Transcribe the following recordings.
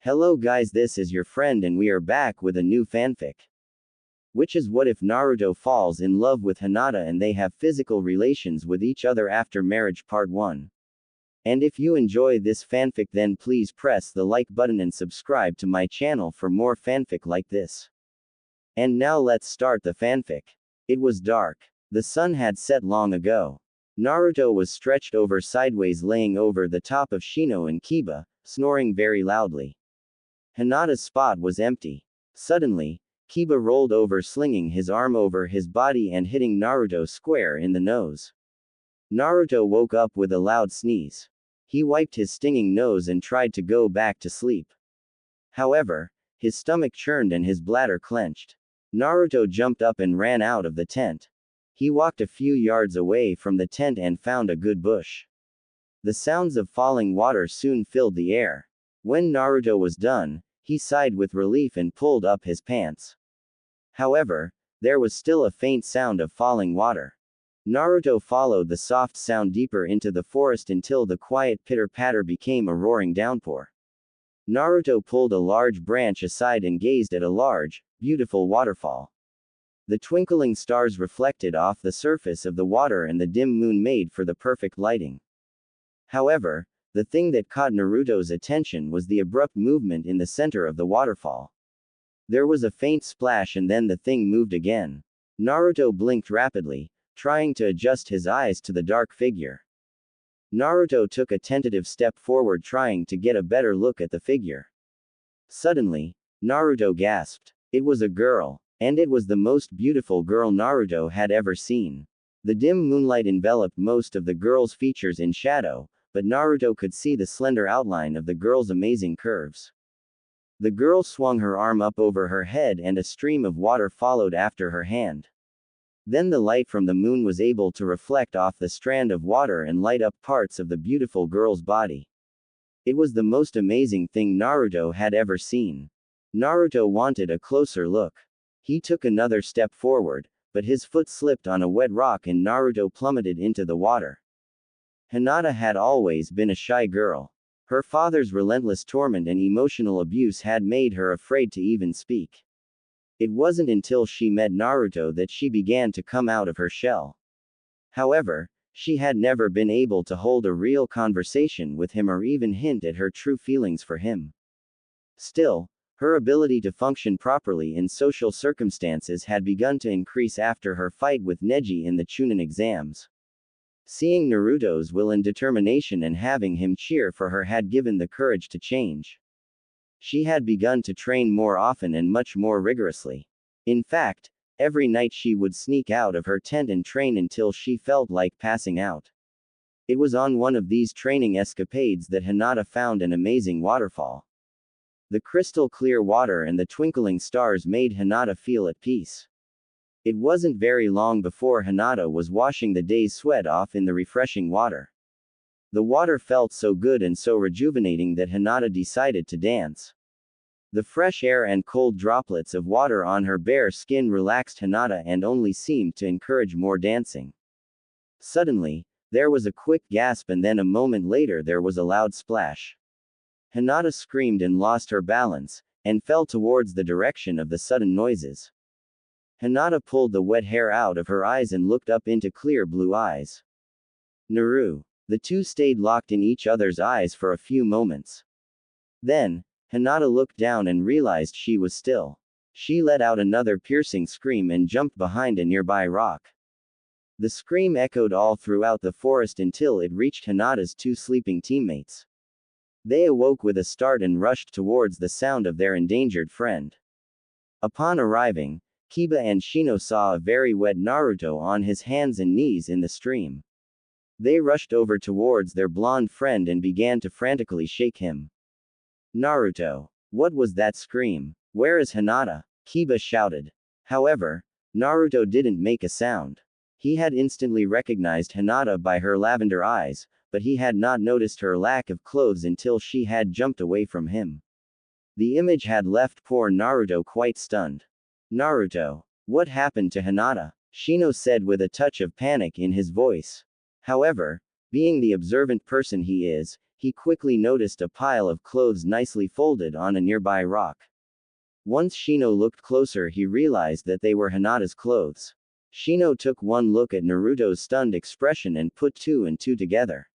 Hello guys, this is your friend and we are back with a new fanfic. Which is what if Naruto falls in love with Hinata and they have physical relations with each other after marriage part 1. And if you enjoy this fanfic then please press the like button and subscribe to my channel for more fanfic like this. And now let's start the fanfic. It was dark. The sun had set long ago. Naruto was stretched over sideways laying over the top of Shino and Kiba, snoring very loudly. Hinata's spot was empty. Suddenly, Kiba rolled over slinging his arm over his body and hitting Naruto square in the nose. Naruto woke up with a loud sneeze. He wiped his stinging nose and tried to go back to sleep. However, his stomach churned and his bladder clenched. Naruto jumped up and ran out of the tent. He walked a few yards away from the tent and found a good bush. The sounds of falling water soon filled the air. When Naruto was done, he sighed with relief and pulled up his pants. However, there was still a faint sound of falling water. Naruto followed the soft sound deeper into the forest until the quiet pitter-patter became a roaring downpour. Naruto pulled a large branch aside and gazed at a large, beautiful waterfall. The twinkling stars reflected off the surface of the water and the dim moon made for the perfect lighting. However, the thing that caught Naruto's attention was the abrupt movement in the center of the waterfall. There was a faint splash and then the thing moved again. Naruto blinked rapidly, trying to adjust his eyes to the dark figure. Naruto took a tentative step forward trying to get a better look at the figure. Suddenly, Naruto gasped. It was a girl. And it was the most beautiful girl Naruto had ever seen. The dim moonlight enveloped most of the girl's features in shadow, but Naruto could see the slender outline of the girl's amazing curves. The girl swung her arm up over her head and a stream of water followed after her hand. Then the light from the moon was able to reflect off the strand of water and light up parts of the beautiful girl's body. It was the most amazing thing Naruto had ever seen. Naruto wanted a closer look. He took another step forward, but his foot slipped on a wet rock and Naruto plummeted into the water. Hinata had always been a shy girl. Her father's relentless torment and emotional abuse had made her afraid to even speak. It wasn't until she met Naruto that she began to come out of her shell. However, she had never been able to hold a real conversation with him or even hint at her true feelings for him. Still, her ability to function properly in social circumstances had begun to increase after her fight with Neji in the Chunin exams. Seeing Naruto's will and determination and having him cheer for her had given the courage to change. She had begun to train more often and much more rigorously. In fact, every night she would sneak out of her tent and train until she felt like passing out. It was on one of these training escapades that Hinata found an amazing waterfall. The crystal clear water and the twinkling stars made Hinata feel at peace. It wasn't very long before Hinata was washing the day's sweat off in the refreshing water. The water felt so good and so rejuvenating that Hinata decided to dance. The fresh air and cold droplets of water on her bare skin relaxed Hinata and only seemed to encourage more dancing. Suddenly, there was a quick gasp and then a moment later there was a loud splash. Hinata screamed and lost her balance, and fell towards the direction of the sudden noises. Hinata pulled the wet hair out of her eyes and looked up into clear blue eyes. Naru. The two stayed locked in each other's eyes for a few moments. Then, Hinata looked down and realized she was still. She let out another piercing scream and jumped behind a nearby rock. The scream echoed all throughout the forest until it reached Hinata's two sleeping teammates. They awoke with a start and rushed towards the sound of their endangered friend. Upon arriving, Kiba and Shino saw a very wet Naruto on his hands and knees in the stream. They rushed over towards their blonde friend and began to frantically shake him. Naruto. What was that scream? Where is Hinata? Kiba shouted. However, Naruto didn't make a sound. He had instantly recognized Hinata by her lavender eyes, but he had not noticed her lack of clothes until she had jumped away from him. The image had left poor Naruto quite stunned. Naruto. What happened to Hinata? Shino said with a touch of panic in his voice. However, being the observant person he is, he quickly noticed a pile of clothes nicely folded on a nearby rock. Once Shino looked closer, he realized that they were Hinata's clothes. Shino took one look at Naruto's stunned expression and put two and two together.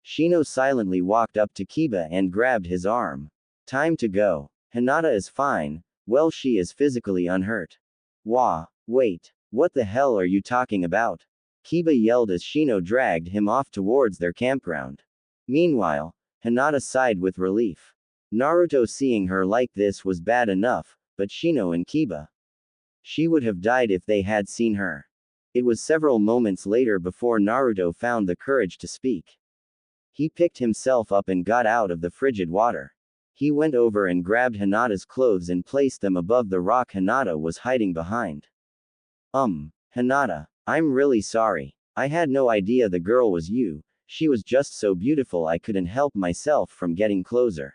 Shino silently walked up to Kiba and grabbed his arm. Time to go. Hinata is fine. Well, she is physically unhurt. Wah, wait. What the hell are you talking about? Kiba yelled as Shino dragged him off towards their campground. Meanwhile, Hinata sighed with relief. Naruto seeing her like this was bad enough, but Shino and Kiba. She would have died if they had seen her. It was several moments later before Naruto found the courage to speak. He picked himself up and got out of the frigid water. He went over and grabbed Hinata's clothes and placed them above the rock Hinata was hiding behind. Hinata, I'm really sorry. I had no idea the girl was you. She was just so beautiful I couldn't help myself from getting closer.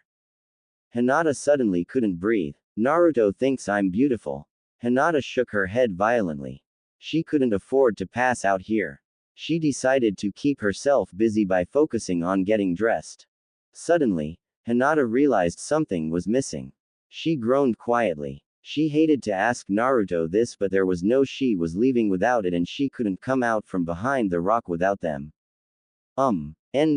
Hinata suddenly couldn't breathe. Naruto thinks I'm beautiful. Hinata shook her head violently. She couldn't afford to pass out here. She decided to keep herself busy by focusing on getting dressed. Suddenly, Hinata realized something was missing. She groaned quietly. She hated to ask Naruto this, but there was no she was leaving without it and she couldn't come out from behind the rock without them.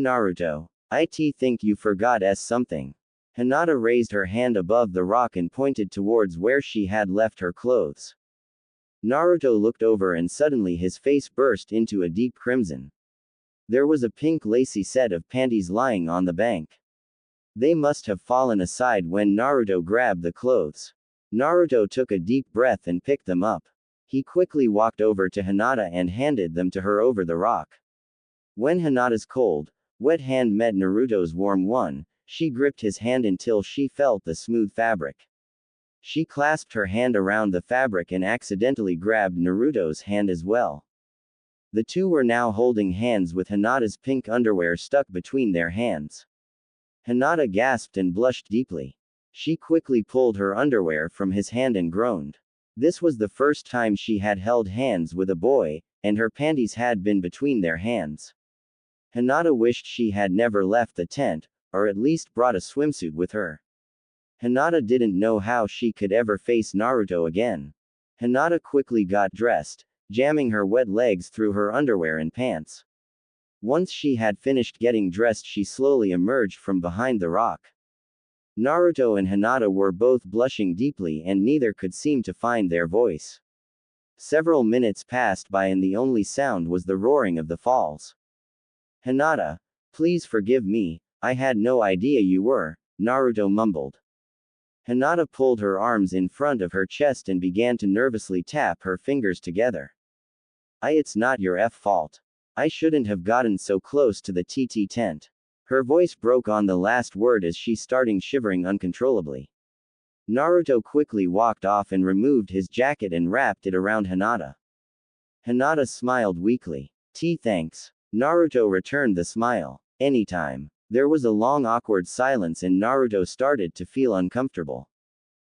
Naruto. I think you forgot something. Hinata raised her hand above the rock and pointed towards where she had left her clothes. Naruto looked over and suddenly his face burst into a deep crimson. There was a pink lacy set of panties lying on the bank. They must have fallen aside when Naruto grabbed the clothes. Naruto took a deep breath and picked them up. He quickly walked over to Hinata and handed them to her over the rock. When Hinata's cold, wet hand met Naruto's warm one, she gripped his hand until she felt the smooth fabric. She clasped her hand around the fabric and accidentally grabbed Naruto's hand as well. The two were now holding hands with Hinata's pink underwear stuck between their hands. Hinata gasped and blushed deeply. She quickly pulled her underwear from his hand and groaned. This was the first time she had held hands with a boy, and her panties had been between their hands. Hinata wished she had never left the tent, or at least brought a swimsuit with her. Hinata didn't know how she could ever face Naruto again. Hinata quickly got dressed, jamming her wet legs through her underwear and pants. Once she had finished getting dressed, she slowly emerged from behind the rock. Naruto and Hinata were both blushing deeply and neither could seem to find their voice. Several minutes passed by and the only sound was the roaring of the falls. Hinata, please forgive me, I had no idea you were, Naruto mumbled. Hinata pulled her arms in front of her chest and began to nervously tap her fingers together. It's not your fault. I shouldn't have gotten so close to the TT tent. Her voice broke on the last word as she started shivering uncontrollably. Naruto quickly walked off and removed his jacket and wrapped it around Hinata. Hinata smiled weakly. Thanks. Naruto returned the smile. Anytime. There was a long awkward silence and Naruto started to feel uncomfortable.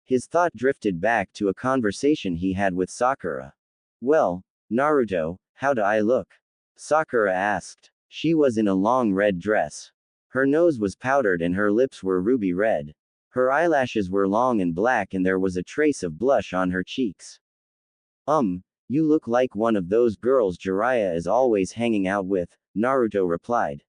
His thought drifted back to a conversation he had with Sakura. Well, Naruto, how do I look? Sakura asked. She was in a long red dress. Her nose was powdered and her lips were ruby red. Her eyelashes were long and black and there was a trace of blush on her cheeks. You look like one of those girls Jiraiya is always hanging out with, Naruto replied.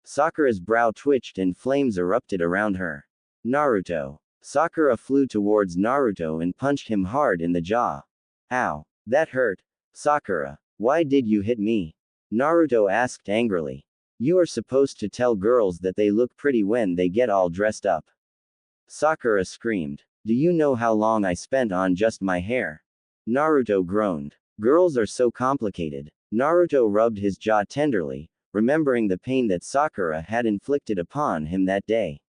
Sakura's brow twitched and flames erupted around her. Naruto. Sakura flew towards Naruto and punched him hard in the jaw. Ow. That hurt. Sakura. Why did you hit me? Naruto asked angrily. You are supposed to tell girls that they look pretty when they get all dressed up. Sakura screamed. Do you know how long I spent on just my hair? Naruto groaned. Girls are so complicated. Naruto rubbed his jaw tenderly, remembering the pain that Sakura had inflicted upon him that day.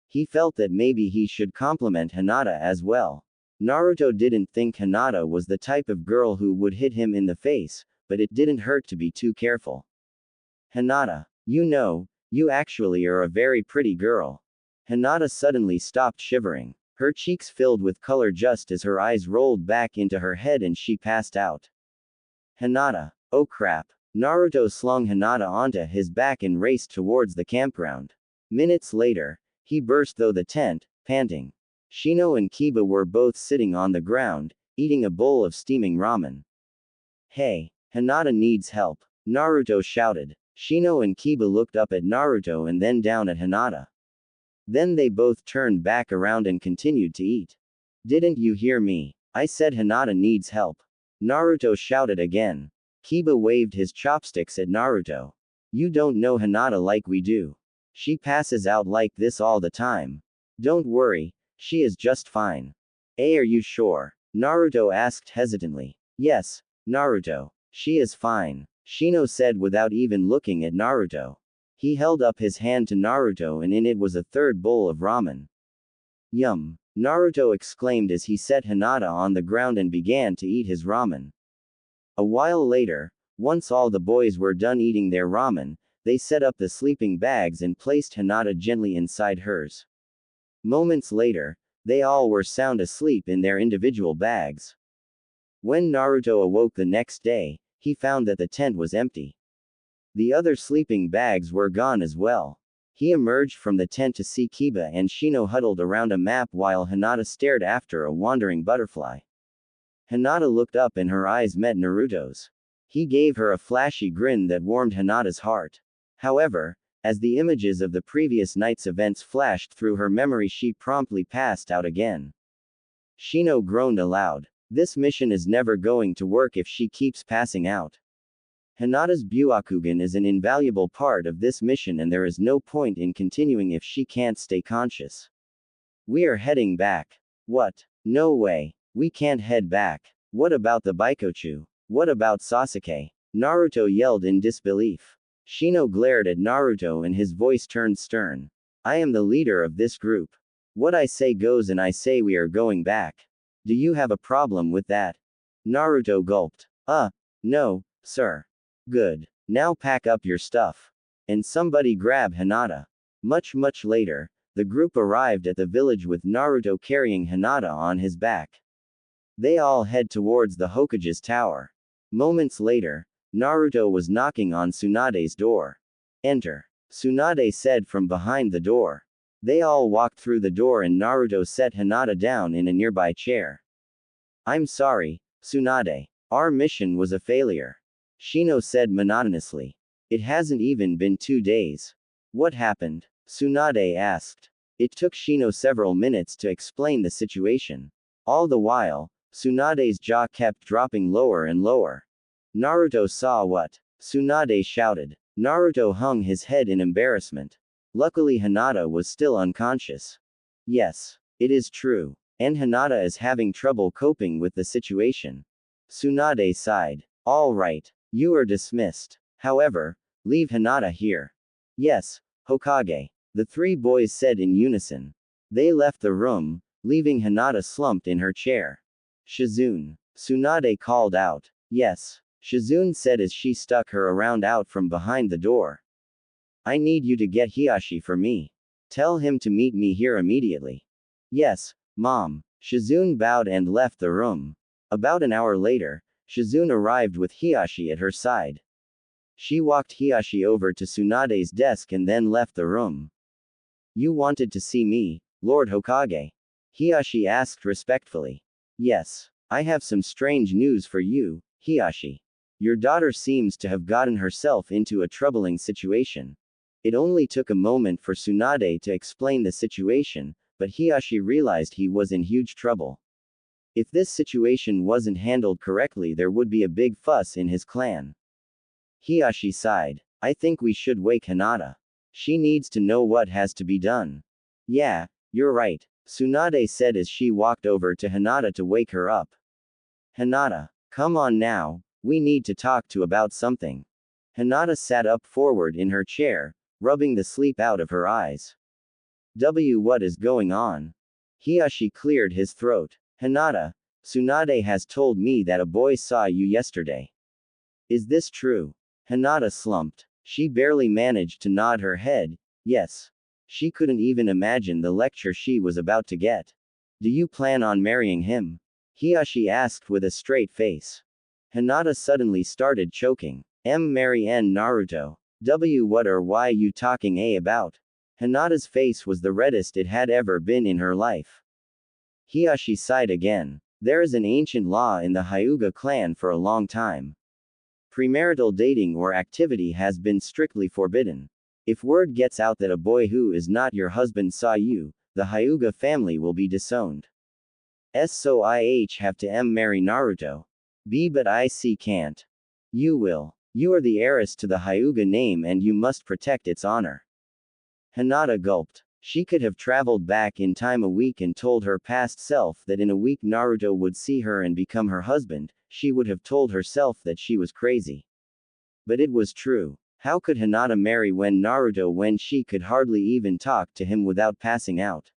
He felt that maybe he should compliment Hinata as well. Naruto didn't think Hinata was the type of girl who would hit him in the face, but it didn't hurt to be too careful. Hinata, you actually are a very pretty girl. Hinata suddenly stopped shivering. Her cheeks filled with color just as her eyes rolled back into her head and she passed out. Hinata, oh crap. Naruto slung Hinata onto his back and raced towards the campground. Minutes later, he burst through the tent, panting. Shino and Kiba were both sitting on the ground, eating a bowl of steaming ramen. Hey, Hinata needs help, Naruto shouted. Shino and Kiba looked up at Naruto and then down at Hinata. Then they both turned back around and continued to eat. Didn't you hear me? I said Hinata needs help. Naruto shouted again. Kiba waved his chopsticks at Naruto. You don't know Hinata like we do. She passes out like this all the time. Don't worry, she is just fine. Are you sure? Naruto asked hesitantly. Yes, Naruto. She is fine, Shino said without even looking at Naruto. He held up his hand to Naruto and in it was a third bowl of ramen. Yum, Naruto exclaimed as he set Hinata on the ground and began to eat his ramen. A while later, once all the boys were done eating their ramen, they set up the sleeping bags and placed Hinata gently inside hers. Moments later, they all were sound asleep in their individual bags. When Naruto awoke the next day, he found that the tent was empty. The other sleeping bags were gone as well. He emerged from the tent to see Kiba and Shino huddled around a map while Hinata stared after a wandering butterfly. Hinata looked up and her eyes met Naruto's. He gave her a flashy grin that warmed Hinata's heart. However, as the images of the previous night's events flashed through her memory, she promptly passed out again. Shino groaned aloud. This mission is never going to work if she keeps passing out. Hinata's Byakugan is an invaluable part of this mission and there is no point in continuing if she can't stay conscious. We are heading back. What? No way. We can't head back. What about the Baikochu? What about Sasuke? Naruto yelled in disbelief. Shino glared at Naruto and his voice turned stern. I am the leader of this group. What I say goes and I say we are going back. Do you have a problem with that? Naruto gulped. No, sir. Good. Now pack up your stuff. And somebody grab Hinata. Much later, the group arrived at the village with Naruto carrying Hinata on his back. They all head towards the Hokage's tower. Moments later, Naruto was knocking on Tsunade's door. Enter, Tsunade said from behind the door. They all walked through the door and Naruto set Hinata down in a nearby chair. I'm sorry, Tsunade. Our mission was a failure. Shino said monotonously. It hasn't even been 2 days. What happened? Tsunade asked. It took Shino several minutes to explain the situation. All the while, Tsunade's jaw kept dropping lower and lower. Naruto saw what? Tsunade shouted. Naruto hung his head in embarrassment. Luckily Hinata was still unconscious. Yes, it is true. And Hinata is having trouble coping with the situation. Tsunade sighed. All right, you are dismissed. However, leave Hinata here. Yes, Hokage. The 3 boys said in unison. They left the room, leaving Hinata slumped in her chair. Shizune. Tsunade called out. Yes, Shizune said as she stuck her around out from behind the door. I need you to get Hiashi for me. Tell him to meet me here immediately. Yes, Mom. Shizune bowed and left the room. About an hour later, Shizune arrived with Hiashi at her side. She walked Hiashi over to Tsunade's desk and then left the room. You wanted to see me, Lord Hokage? Hiashi asked respectfully. Yes, I have some strange news for you, Hiashi. Your daughter seems to have gotten herself into a troubling situation. It only took a moment for Tsunade to explain the situation, but Hiashi realized he was in huge trouble. If this situation wasn't handled correctly, there would be a big fuss in his clan. Hiashi sighed. I think we should wake Hinata. She needs to know what has to be done. Yeah, you're right, Tsunade said as she walked over to Hinata to wake her up. Hinata, come on now, we need to talk to about something. Hinata sat up forward in her chair, rubbing the sleep out of her eyes. What is going on? Hiashi cleared his throat. Hinata, Tsunade has told me that a boy saw you yesterday. Is this true? Hinata slumped. She barely managed to nod her head. Yes. She couldn't even imagine the lecture she was about to get. Do you plan on marrying him? Hiashi asked with a straight face. Hinata suddenly started choking. Marry N Naruto. What or why you talking about? Hinata's face was the reddest it had ever been in her life. Hiashi sighed again. There is an ancient law in the Hyuga clan for a long time. Premarital dating or activity has been strictly forbidden. If word gets out that a boy who is not your husband saw you, the Hyuga family will be disowned. So I have to marry Naruto. But I can't. You will. You are the heiress to the Hyuga name and you must protect its honor. Hinata gulped. She could have traveled back in time a week and told her past self that in a week Naruto would see her and become her husband. She would have told herself that she was crazy. But it was true. How could Hinata marry when she could hardly even talk to him without passing out?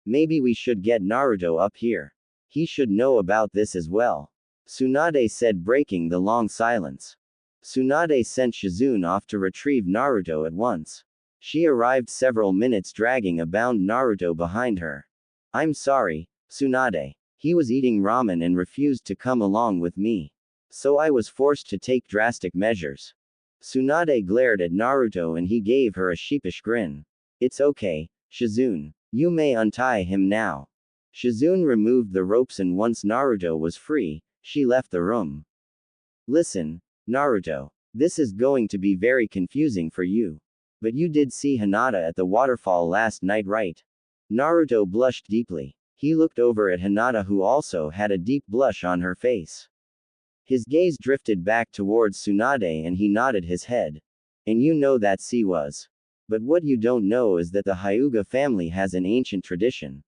Maybe we should get Naruto up here. He should know about this as well. Tsunade said, breaking the long silence. Tsunade sent Shizune off to retrieve Naruto at once. She arrived several minutes dragging a bound Naruto behind her. I'm sorry, Tsunade. He was eating ramen and refused to come along with me. So I was forced to take drastic measures. Tsunade glared at Naruto and he gave her a sheepish grin. It's okay, Shizune. You may untie him now. Shizune removed the ropes and once Naruto was free, she left the room. Listen, Naruto. This is going to be very confusing for you. But you did see Hinata at the waterfall last night, right? Naruto blushed deeply. He looked over at Hinata who also had a deep blush on her face. His gaze drifted back towards Tsunade and he nodded his head. And you know that she was. But what you don't know is that the Hyuga family has an ancient tradition.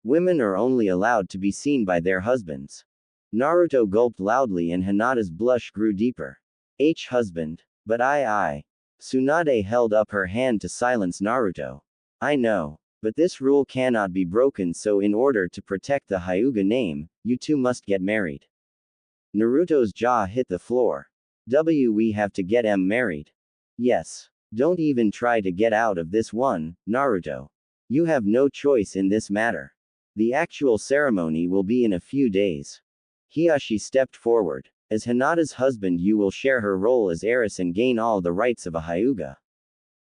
Women are only allowed to be seen by their husbands. Naruto gulped loudly and Hinata's blush grew deeper. Husband. But I. Tsunade held up her hand to silence Naruto. I know. But this rule cannot be broken, so in order to protect the Hyuga name, you two must get married. Naruto's jaw hit the floor. We have to get married. Yes. Don't even try to get out of this one, Naruto. You have no choice in this matter. The actual ceremony will be in a few days. Hiashi stepped forward. As Hinata's husband, you will share her role as heiress and gain all the rights of a Hyuga.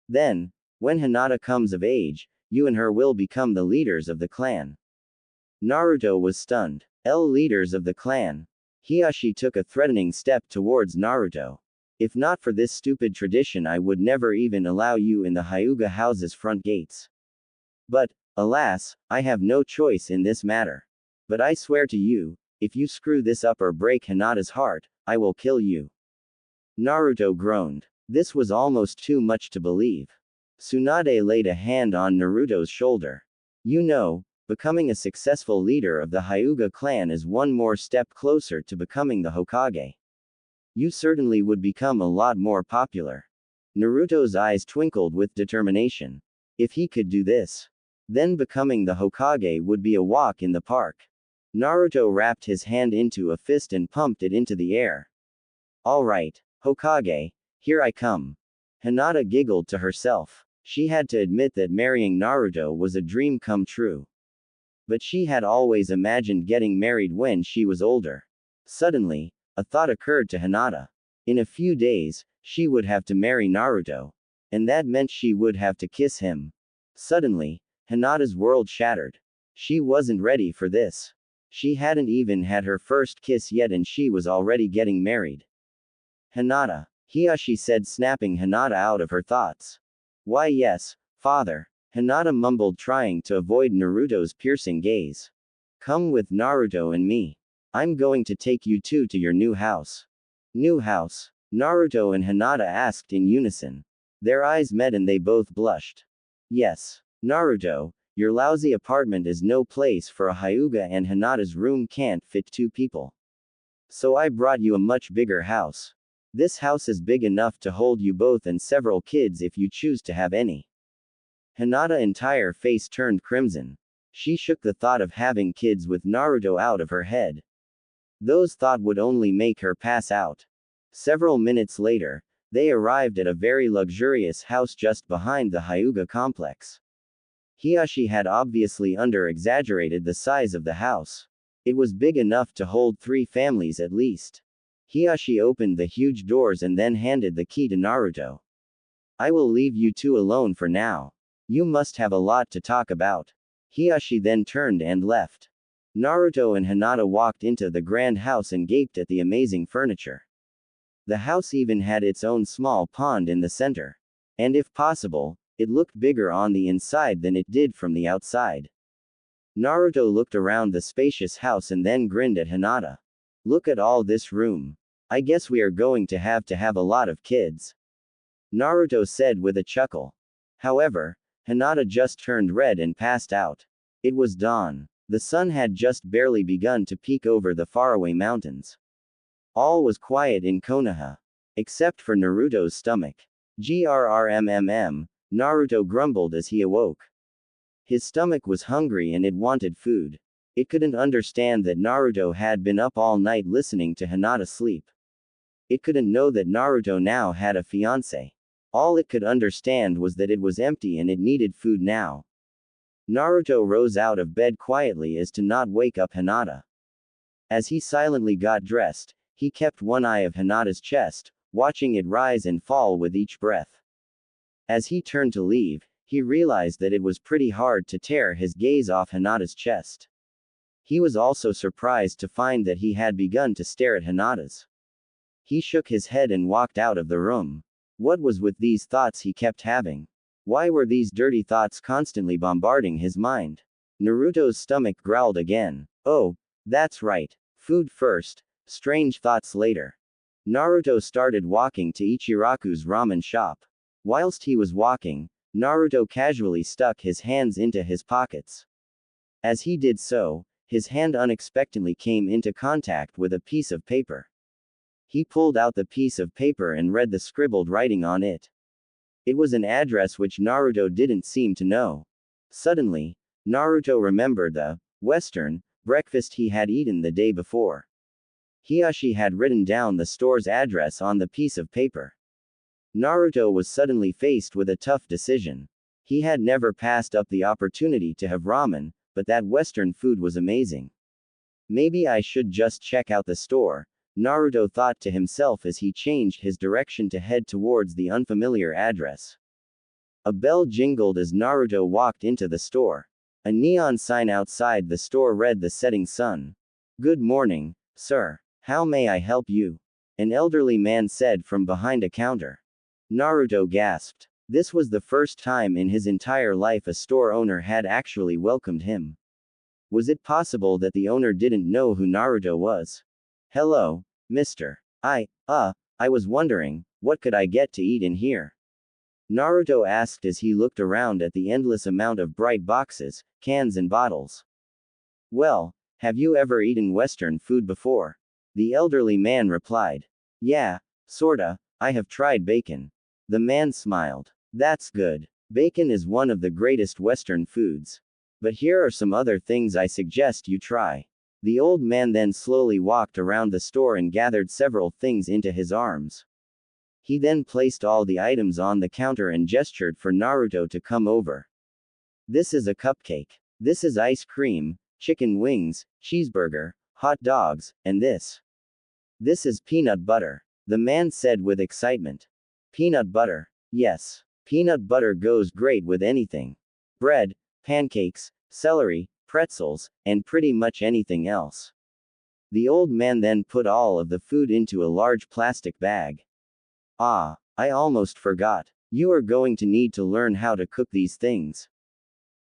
Then, when Hinata comes of age, you and her will become the leaders of the clan. Naruto was stunned. Leaders of the clan. Hiashi took a threatening step towards Naruto. If not for this stupid tradition, I would never even allow you in the Hyuga house's front gates. But, alas, I have no choice in this matter. But I swear to you, if you screw this up or break Hinata's heart, I will kill you. Naruto groaned. This was almost too much to believe. Tsunade laid a hand on Naruto's shoulder. You know, becoming a successful leader of the Hyuga clan is one more step closer to becoming the Hokage. You certainly would become a lot more popular. Naruto's eyes twinkled with determination. If he could do this, then becoming the Hokage would be a walk in the park. Naruto wrapped his hand into a fist and pumped it into the air. All right, Hokage, here I come. Hinata giggled to herself. She had to admit that marrying Naruto was a dream come true. But she had always imagined getting married when she was older. Suddenly, a thought occurred to Hinata. In a few days, she would have to marry Naruto. And that meant she would have to kiss him. Suddenly, Hinata's world shattered. She wasn't ready for this. She hadn't even had her first kiss yet and she was already getting married. Hinata. Hiashi said, snapping Hinata out of her thoughts. Why yes, father. Hinata mumbled, trying to avoid Naruto's piercing gaze. Come with Naruto and me. I'm going to take you two to your new house. New house? Naruto and Hinata asked in unison. Their eyes met and they both blushed. Yes. Naruto, your lousy apartment is no place for a Hyuga and Hinata's room can't fit two people. So I brought you a much bigger house. This house is big enough to hold you both and several kids if you choose to have any. Hinata's entire face turned crimson. She shook the thought of having kids with Naruto out of her head. Those thoughts would only make her pass out. Several minutes later, they arrived at a very luxurious house just behind the Hyuga complex. Hiashi had obviously under-exaggerated the size of the house. It was big enough to hold 3 families at least. Hiyashi opened the huge doors and then handed the key to Naruto. I will leave you two alone for now. You must have a lot to talk about. Hiyashi then turned and left. Naruto and Hinata walked into the grand house and gaped at the amazing furniture. The house even had its own small pond in the center. And if possible, it looked bigger on the inside than it did from the outside. Naruto looked around the spacious house and then grinned at Hinata. Look at all this room. I guess we are going to have a lot of kids. Naruto said with a chuckle. However, Hinata just turned red and passed out. It was dawn. The sun had just barely begun to peek over the faraway mountains. All was quiet in Konoha. Except for Naruto's stomach. Grrrmmm, Naruto grumbled as he awoke. His stomach was hungry and it wanted food. It couldn't understand that Naruto had been up all night listening to Hinata sleep. It couldn't know that Naruto now had a fiancé. All it could understand was that it was empty and it needed food now. Naruto rose out of bed quietly as to not wake up Hinata. As he silently got dressed, he kept one eye of Hinata's chest, watching it rise and fall with each breath. As he turned to leave, he realized that it was pretty hard to tear his gaze off Hinata's chest. He was also surprised to find that he had begun to stare at Hinata's. He shook his head and walked out of the room. What was with these thoughts he kept having? Why were these dirty thoughts constantly bombarding his mind? Naruto's stomach growled again. Oh, that's right. Food first, strange thoughts later. Naruto started walking to Ichiraku's ramen shop. Whilst he was walking, Naruto casually stuck his hands into his pockets. As he did so, his hand unexpectedly came into contact with a piece of paper. He pulled out the piece of paper and read the scribbled writing on it. It was an address which Naruto didn't seem to know. Suddenly, Naruto remembered the Western breakfast he had eaten the day before. Hiyashi had written down the store's address on the piece of paper. Naruto was suddenly faced with a tough decision. He had never passed up the opportunity to have ramen, but that Western food was amazing. Maybe I should just check out the store, Naruto thought to himself as he changed his direction to head towards the unfamiliar address. A bell jingled as Naruto walked into the store. A neon sign outside the store read the setting sun. Good morning, sir. How may I help you? An elderly man said from behind a counter. Naruto gasped. This was the first time in his entire life a store owner had actually welcomed him. Was it possible that the owner didn't know who Naruto was? Hello, mister. I was wondering, what could I get to eat in here? Naruto asked as he looked around at the endless amount of bright boxes, cans and bottles. Well, have you ever eaten Western food before? The elderly man replied. Yeah, sorta, I have tried bacon. The man smiled. That's good. Bacon is one of the greatest Western foods. But here are some other things I suggest you try. The old man then slowly walked around the store and gathered several things into his arms. He then placed all the items on the counter and gestured for Naruto to come over. This is a cupcake. This is ice cream, chicken wings, cheeseburger, hot dogs, and this. This is peanut butter. The man said with excitement. Peanut butter. Yes. Peanut butter goes great with anything. Bread, pancakes, celery, pretzels, and pretty much anything else. The old man then put all of the food into a large plastic bag. Ah, I almost forgot. You are going to need to learn how to cook these things.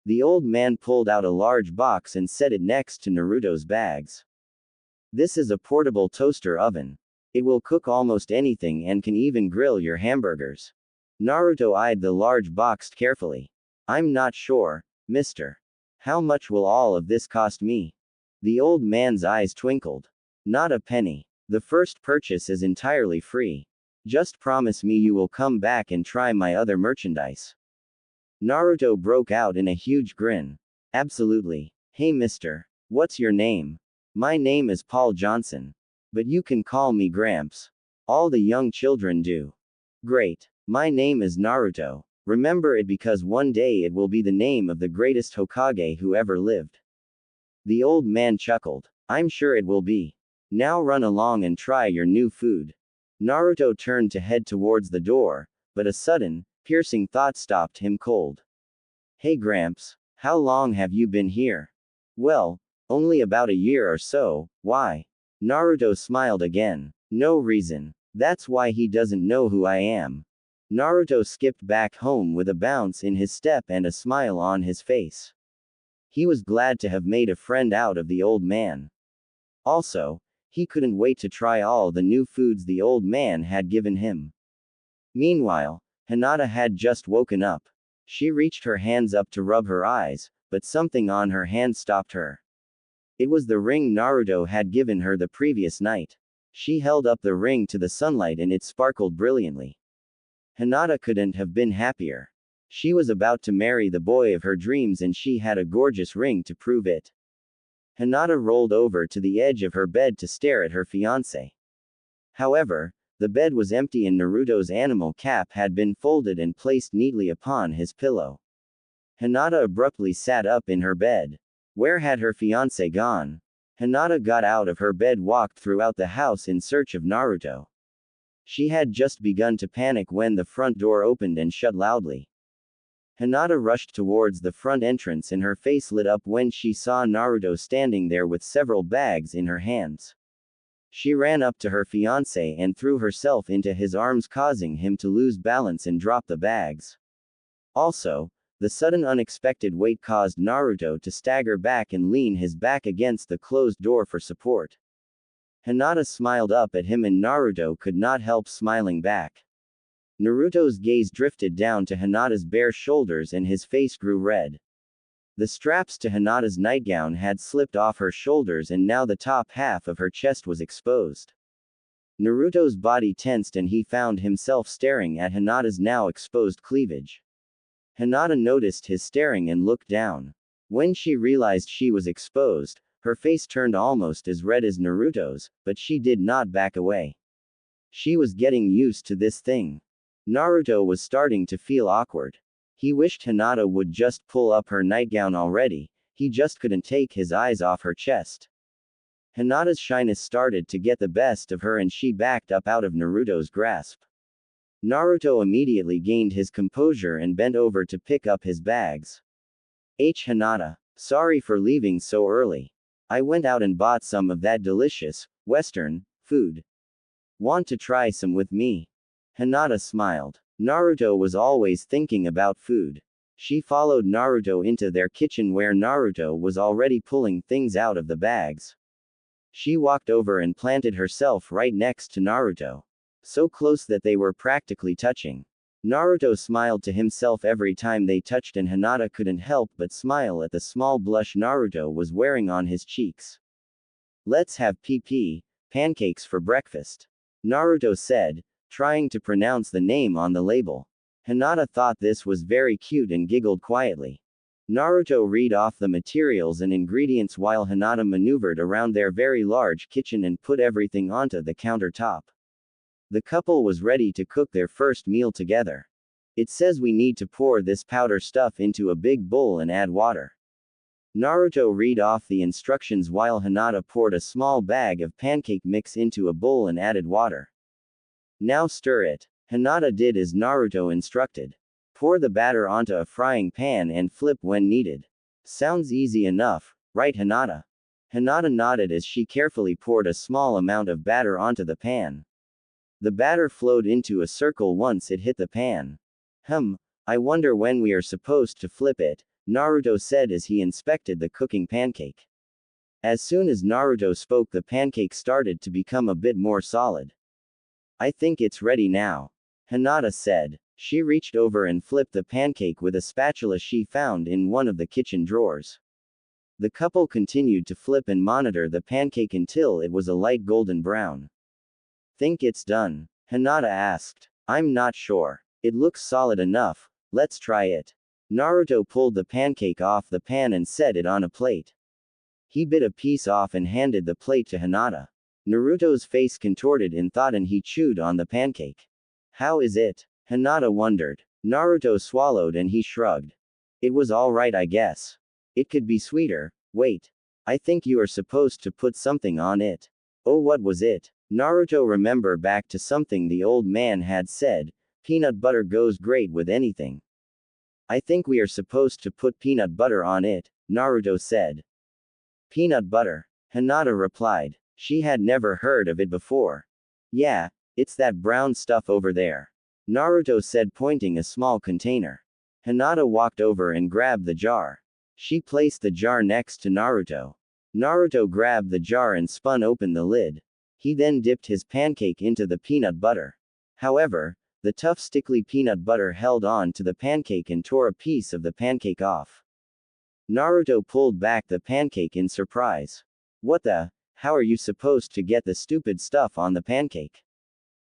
The old man pulled out a large box and set it next to Naruto's bags. This is a portable toaster oven. It will cook almost anything and can even grill your hamburgers. Naruto eyed the large box carefully. I'm not sure, mister. How much will all of this cost me? The old man's eyes twinkled. Not a penny. The first purchase is entirely free. Just promise me you will come back and try my other merchandise. Naruto broke out in a huge grin. Absolutely. Hey mister, what's your name? My name is Paul Johnson. But you can call me Gramps. All the young children do. Great. My name is Naruto. Remember it because one day it will be the name of the greatest Hokage who ever lived. The old man chuckled. I'm sure it will be. Now run along and try your new food. Naruto turned to head towards the door, but a sudden, piercing thought stopped him cold. Hey Gramps, how long have you been here? Well, only about a year or so. Why? Naruto smiled again. No reason. That's why he doesn't know who I am. Naruto skipped back home with a bounce in his step and a smile on his face. He was glad to have made a friend out of the old man. Also, he couldn't wait to try all the new foods the old man had given him. Meanwhile, Hinata had just woken up. She reached her hands up to rub her eyes, but something on her hand stopped her. It was the ring Naruto had given her the previous night. She held up the ring to the sunlight and it sparkled brilliantly. Hinata couldn't have been happier. She was about to marry the boy of her dreams and she had a gorgeous ring to prove it. Hinata rolled over to the edge of her bed to stare at her fiancé. However, the bed was empty and Naruto's animal cap had been folded and placed neatly upon his pillow. Hinata abruptly sat up in her bed. Where had her fiancé gone? Hinata got out of her bed, walked throughout the house in search of Naruto. She had just begun to panic when the front door opened and shut loudly. Hinata rushed towards the front entrance and her face lit up when she saw Naruto standing there with several bags in her hands. She ran up to her fiancé and threw herself into his arms, causing him to lose balance and drop the bags. Also, the sudden unexpected weight caused Naruto to stagger back and lean his back against the closed door for support. Hinata smiled up at him and Naruto could not help smiling back. Naruto's gaze drifted down to Hinata's bare shoulders and his face grew red. The straps to Hinata's nightgown had slipped off her shoulders and now the top half of her chest was exposed. Naruto's body tensed and he found himself staring at Hinata's now exposed cleavage. Hinata noticed his staring and looked down. When she realized she was exposed, her face turned almost as red as Naruto's, but she did not back away. She was getting used to this thing. Naruto was starting to feel awkward. He wished Hinata would just pull up her nightgown already, he just couldn't take his eyes off her chest. Hinata's shyness started to get the best of her and she backed up out of Naruto's grasp. Naruto immediately gained his composure and bent over to pick up his bags. Hinata. Sorry for leaving so early. I went out and bought some of that delicious, Western, food. Want to try some with me? Hinata smiled. Naruto was always thinking about food. She followed Naruto into their kitchen where Naruto was already pulling things out of the bags. She walked over and planted herself right next to Naruto. So close that they were practically touching. Naruto smiled to himself every time they touched and Hinata couldn't help but smile at the small blush Naruto was wearing on his cheeks. Let's have pancakes for breakfast. Naruto said, trying to pronounce the name on the label. Hinata thought this was very cute and giggled quietly. Naruto read off the materials and ingredients while Hinata maneuvered around their very large kitchen and put everything onto the countertop. The couple was ready to cook their first meal together. It says we need to pour this powder stuff into a big bowl and add water. Naruto read off the instructions while Hinata poured a small bag of pancake mix into a bowl and added water. Now stir it. Hinata did as Naruto instructed. Pour the batter onto a frying pan and flip when needed. Sounds easy enough, right Hinata? Hinata nodded as she carefully poured a small amount of batter onto the pan. The batter flowed into a circle once it hit the pan. I wonder when we are supposed to flip it, Naruto said as he inspected the cooking pancake. As soon as Naruto spoke, the pancake started to become a bit more solid. I think it's ready now, Hinata said. She reached over and flipped the pancake with a spatula she found in one of the kitchen drawers. The couple continued to flip and monitor the pancake until it was a light golden brown. Think it's done? Hinata asked. I'm not sure. It looks solid enough. Let's try it. Naruto pulled the pancake off the pan and set it on a plate. He bit a piece off and handed the plate to Hinata. Naruto's face contorted in thought and he chewed on the pancake. How is it? Hinata wondered. Naruto swallowed and he shrugged. It was alright, I guess. It could be sweeter. Wait. I think you are supposed to put something on it. Oh, what was it? Naruto remember back to something the old man had said, peanut butter goes great with anything. I think we are supposed to put peanut butter on it, Naruto said. Peanut butter? Hinata replied. She had never heard of it before. Yeah, it's that brown stuff over there. Naruto said, pointing a small container. Hinata walked over and grabbed the jar. She placed the jar next to Naruto. Naruto grabbed the jar and spun open the lid. He then dipped his pancake into the peanut butter. However, the tough sticky peanut butter held on to the pancake and tore a piece of the pancake off. Naruto pulled back the pancake in surprise. What the? How are you supposed to get the stupid stuff on the pancake?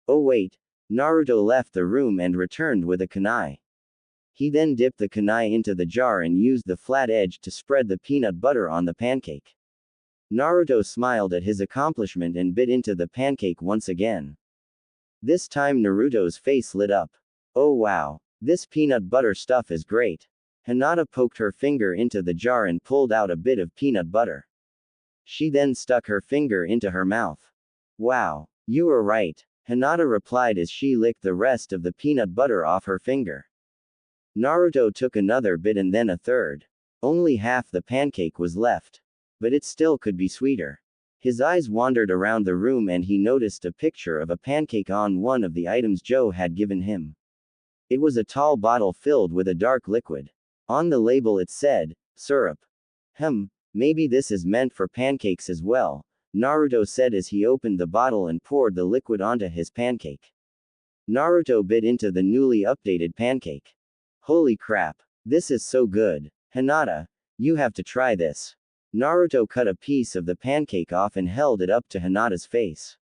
Oh wait. Naruto left the room and returned with a kunai. He then dipped the kunai into the jar and used the flat edge to spread the peanut butter on the pancake. Naruto smiled at his accomplishment and bit into the pancake once again. This time Naruto's face lit up. Oh wow. This peanut butter stuff is great. Hinata poked her finger into the jar and pulled out a bit of peanut butter. She then stuck her finger into her mouth. Wow. You were right. Hinata replied as she licked the rest of the peanut butter off her finger. Naruto took another bit and then a third. Only half the pancake was left. But it still could be sweeter. His eyes wandered around the room and he noticed a picture of a pancake on one of the items Joe had given him. It was a tall bottle filled with a dark liquid. On the label it said, syrup. Maybe this is meant for pancakes as well, Naruto said as he opened the bottle and poured the liquid onto his pancake. Naruto bit into the newly updated pancake. Holy crap. This is so good. Hinata, you have to try this. Naruto cut a piece of the pancake off and held it up to Hinata's face.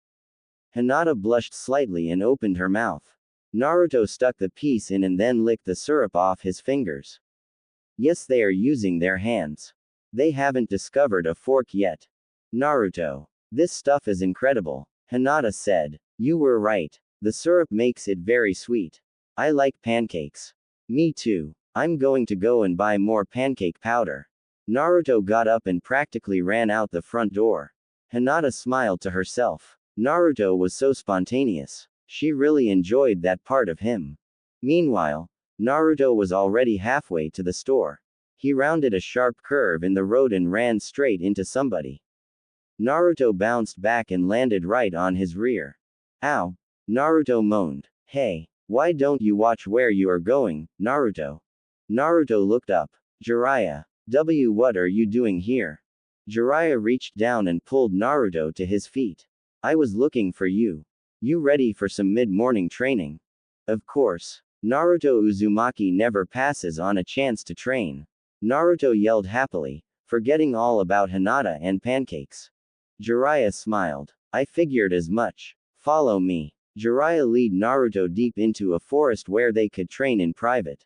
Hinata blushed slightly and opened her mouth. Naruto stuck the piece in and then licked the syrup off his fingers. Yes, they are using their hands. They haven't discovered a fork yet. Naruto. This stuff is incredible. Hinata said. You were right. The syrup makes it very sweet. I like pancakes. Me too. I'm going to go and buy more pancake powder. Naruto got up and practically ran out the front door. Hinata smiled to herself. Naruto was so spontaneous. She really enjoyed that part of him. Meanwhile, Naruto was already halfway to the store. He rounded a sharp curve in the road and ran straight into somebody. Naruto bounced back and landed right on his rear. Ow! Naruto moaned. Hey, why don't you watch where you are going, Naruto? Naruto looked up. Jiraiya. What are you doing here? Jiraiya reached down and pulled Naruto to his feet. I was looking for you. You ready for some mid-morning training? Of course. Naruto Uzumaki never passes on a chance to train. Naruto yelled happily, forgetting all about Hinata and pancakes. Jiraiya smiled. I figured as much. Follow me. Jiraiya led Naruto deep into a forest where they could train in private.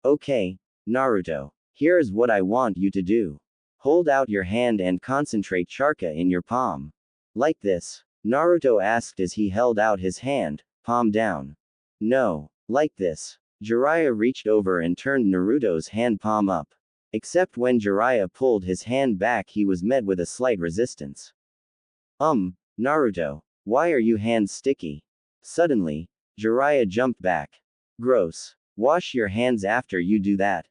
Okay, Naruto. Here's what I want you to do. Hold out your hand and concentrate chakra in your palm. Like this? Naruto asked as he held out his hand, palm down. No, like this. Jiraiya reached over and turned Naruto's hand palm up. Except when Jiraiya pulled his hand back, he was met with a slight resistance. Naruto, why are your hands sticky? Suddenly, Jiraiya jumped back. Gross. Wash your hands after you do that.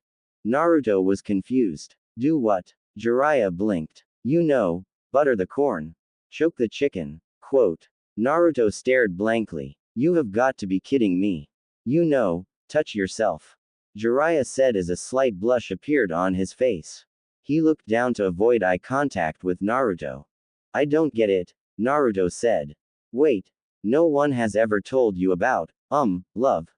Naruto was confused. Do what? Jiraiya blinked. You know, butter the corn. Choke the chicken. Quote. Naruto stared blankly. You have got to be kidding me. You know, touch yourself. Jiraiya said as a slight blush appeared on his face. He looked down to avoid eye contact with Naruto. I don't get it, Naruto said. Wait. No one has ever told you about, love.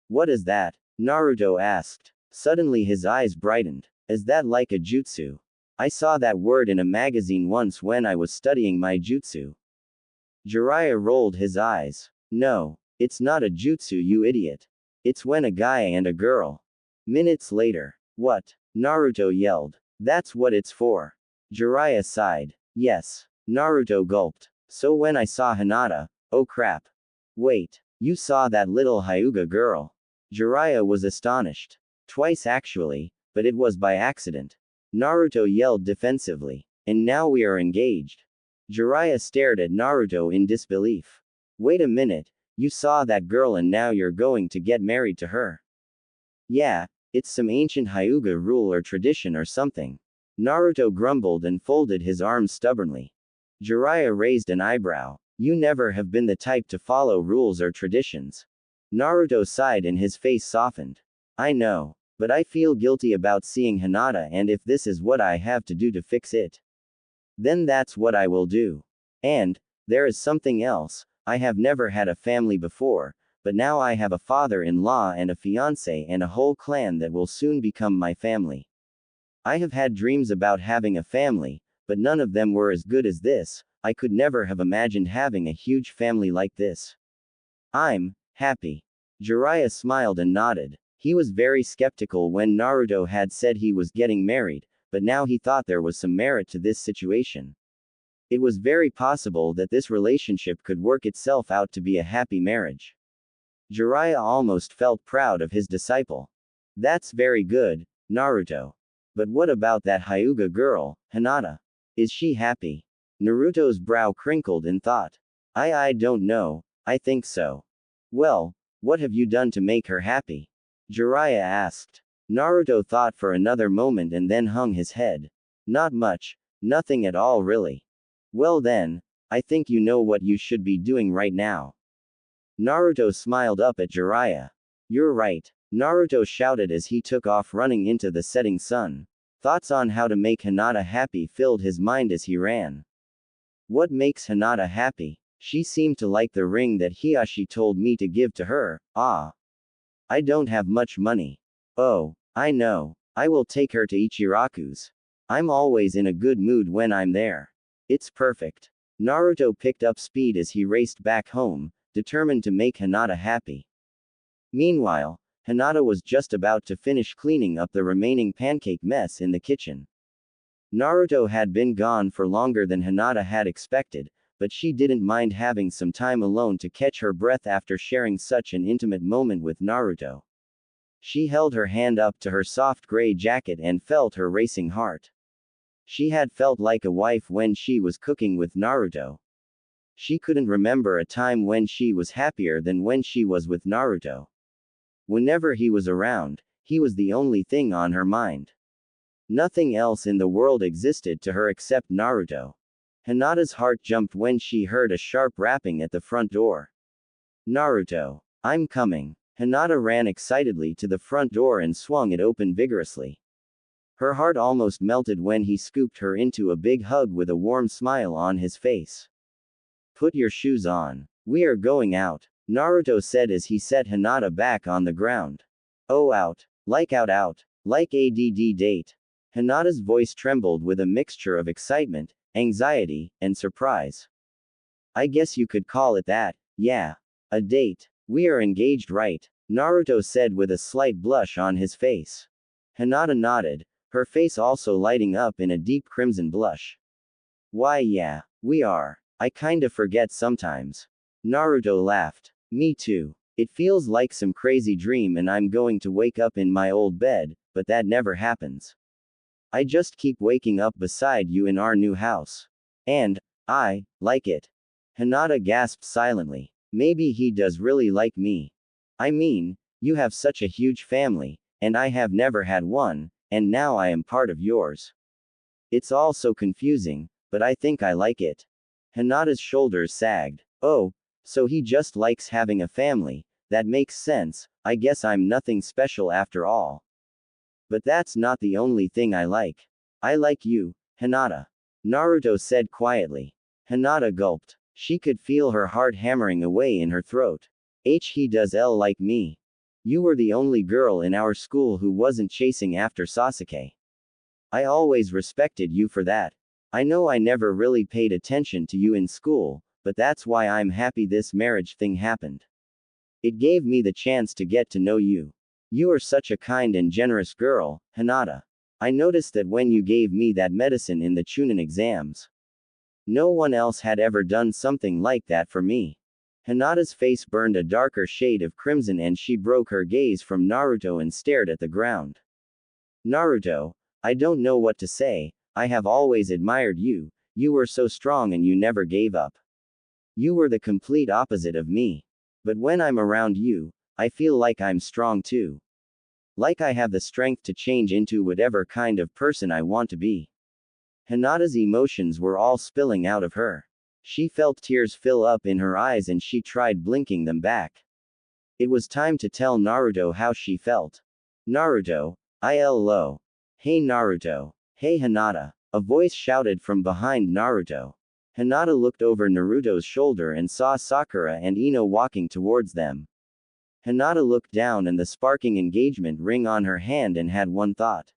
What is that? Naruto asked. Suddenly his eyes brightened. Is that like a jutsu? I saw that word in a magazine once when I was studying my jutsu. Jiraiya rolled his eyes. No, it's not a jutsu, you idiot. It's when a guy and a girl. Minutes later. What? Naruto yelled. That's what it's for. Jiraiya sighed. Yes. Naruto gulped. So when I saw Hinata, oh crap. Wait, you saw that little Hyuga girl? Jiraiya was astonished. Twice actually, but it was by accident. Naruto yelled defensively. And now we are engaged. Jiraiya stared at Naruto in disbelief. Wait a minute, you saw that girl and now you're going to get married to her. Yeah, it's some ancient Hyuga rule or tradition or something. Naruto grumbled and folded his arms stubbornly. Jiraiya raised an eyebrow. You never have been the type to follow rules or traditions. Naruto sighed and his face softened. I know, but I feel guilty about seeing Hinata, and if this is what I have to do to fix it, then that's what I will do. And, there is something else, I have never had a family before, but now I have a father-in-law and a fiancé and a whole clan that will soon become my family. I have had dreams about having a family, but none of them were as good as this. I could never have imagined having a huge family like this. I'm happy. Jiraiya smiled and nodded. He was very skeptical when Naruto had said he was getting married, but now he thought there was some merit to this situation. It was very possible that this relationship could work itself out to be a happy marriage. Jiraiya almost felt proud of his disciple. That's very good, Naruto. But what about that Hyuga girl, Hinata? Is she happy? Naruto's brow crinkled in thought. I don't know, I think so. Well, what have you done to make her happy? Jiraiya asked. Naruto thought for another moment and then hung his head. Not much, nothing at all really. Well then, I think you know what you should be doing right now. Naruto smiled up at Jiraiya. You're right, Naruto shouted as he took off running into the setting sun. Thoughts on how to make Hinata happy filled his mind as he ran. What makes Hinata happy? She seemed to like the ring that Hiashi told me to give to her. Ah. I don't have much money. Oh, I know. I will take her to Ichiraku's. I'm always in a good mood when I'm there. It's perfect. Naruto picked up speed as he raced back home, determined to make Hinata happy. Meanwhile, Hinata was just about to finish cleaning up the remaining pancake mess in the kitchen. Naruto had been gone for longer than Hinata had expected, but she didn't mind having some time alone to catch her breath after sharing such an intimate moment with Naruto. She held her hand up to her soft gray jacket and felt her racing heart. She had felt like a wife when she was cooking with Naruto. She couldn't remember a time when she was happier than when she was with Naruto. Whenever he was around, he was the only thing on her mind. Nothing else in the world existed to her except Naruto. Hinata's heart jumped when she heard a sharp rapping at the front door. Naruto. I'm coming. Hinata ran excitedly to the front door and swung it open vigorously. Her heart almost melted when he scooped her into a big hug with a warm smile on his face. Put your shoes on. We are going out, Naruto said as he set Hinata back on the ground. Oh, out. Like out. Like ADD date. Hinata's voice trembled with a mixture of excitement, anxiety, and surprise. I guess you could call it that, yeah. A date. We are engaged, right? Naruto said with a slight blush on his face. Hinata nodded, her face also lighting up in a deep crimson blush. Why yeah, we are. I kinda forget sometimes. Naruto laughed. Me too. It feels like some crazy dream and I'm going to wake up in my old bed, but that never happens. I just keep waking up beside you in our new house. And, I like it. Hinata gasped silently. Maybe he does really like me. I mean, you have such a huge family, and I have never had one, and now I am part of yours. It's all so confusing, but I think I like it. Hinata's shoulders sagged. Oh, so he just likes having a family, that makes sense, I guess I'm nothing special after all. But that's not the only thing I like. I like you, Hinata. Naruto said quietly. Hinata gulped. She could feel her heart hammering away in her throat. He does like me. You were the only girl in our school who wasn't chasing after Sasuke. I always respected you for that. I know I never really paid attention to you in school, but that's why I'm happy this marriage thing happened. It gave me the chance to get to know you. You are such a kind and generous girl, Hinata. I noticed that when you gave me that medicine in the Chunin exams. No one else had ever done something like that for me. Hinata's face burned a darker shade of crimson and she broke her gaze from Naruto and stared at the ground. Naruto, I don't know what to say, I have always admired you, You were so strong and you never gave up. You were the complete opposite of me. But when I'm around you, I feel like I'm strong too. Like I have the strength to change into whatever kind of person I want to be. Hinata's emotions were all spilling out of her. She felt tears fill up in her eyes and she tried blinking them back. It was time to tell Naruto how she felt. Naruto, ILO. Hey Naruto. Hey Hinata. A voice shouted from behind Naruto. Hinata looked over Naruto's shoulder and saw Sakura and Ino walking towards them. Hinata looked down and the sparking engagement ring on her hand and had one thought.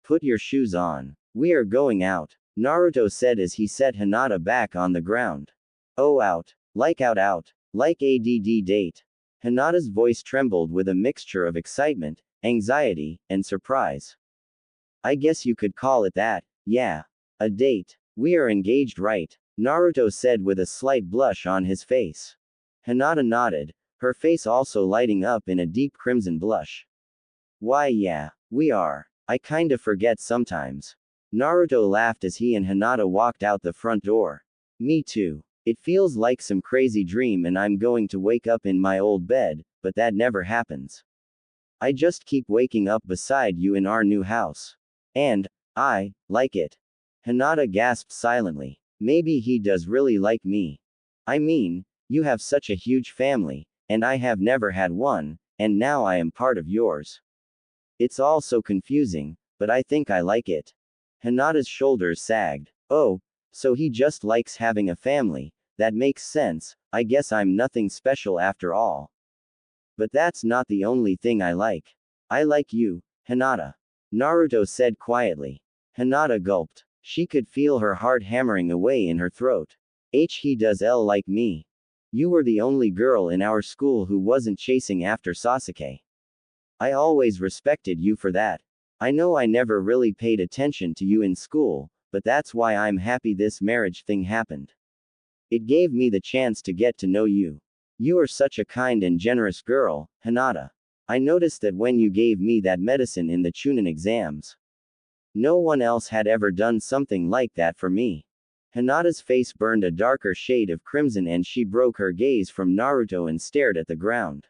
Put your shoes on. We are going out, Naruto said as he set Hinata back on the ground. Oh out. Like out. Like ADD date. Hinata's voice trembled with a mixture of excitement, anxiety, and surprise. I guess you could call it that, yeah. A date. We are engaged, right? Naruto said with a slight blush on his face. Hinata nodded, her face also lighting up in a deep crimson blush. Why yeah, we are. I kinda forget sometimes. Naruto laughed as he and Hinata walked out the front door. Me too. It feels like some crazy dream and I'm going to wake up in my old bed, but that never happens. I just keep waking up beside you in our new house. And, I like it. Hinata gasped silently. Maybe he does really like me. I mean, you have such a huge family, and I have never had one, and now I am part of yours. It's all so confusing, but I think I like it. Hinata's shoulders sagged. Oh, so he just likes having a family, that makes sense, I guess I'm nothing special after all. But that's not the only thing I like. I like you, Hinata. Naruto said quietly. Hinata gulped. She could feel her heart hammering away in her throat. He does like me. You were the only girl in our school who wasn't chasing after Sasuke. I always respected you for that. I know I never really paid attention to you in school, but that's why I'm happy this marriage thing happened. It gave me the chance to get to know you. You are such a kind and generous girl, Hinata. I noticed that when you gave me that medicine in the Chunin exams. No one else had ever done something like that for me. Hinata's face burned a darker shade of crimson and she broke her gaze from Naruto and stared at the ground.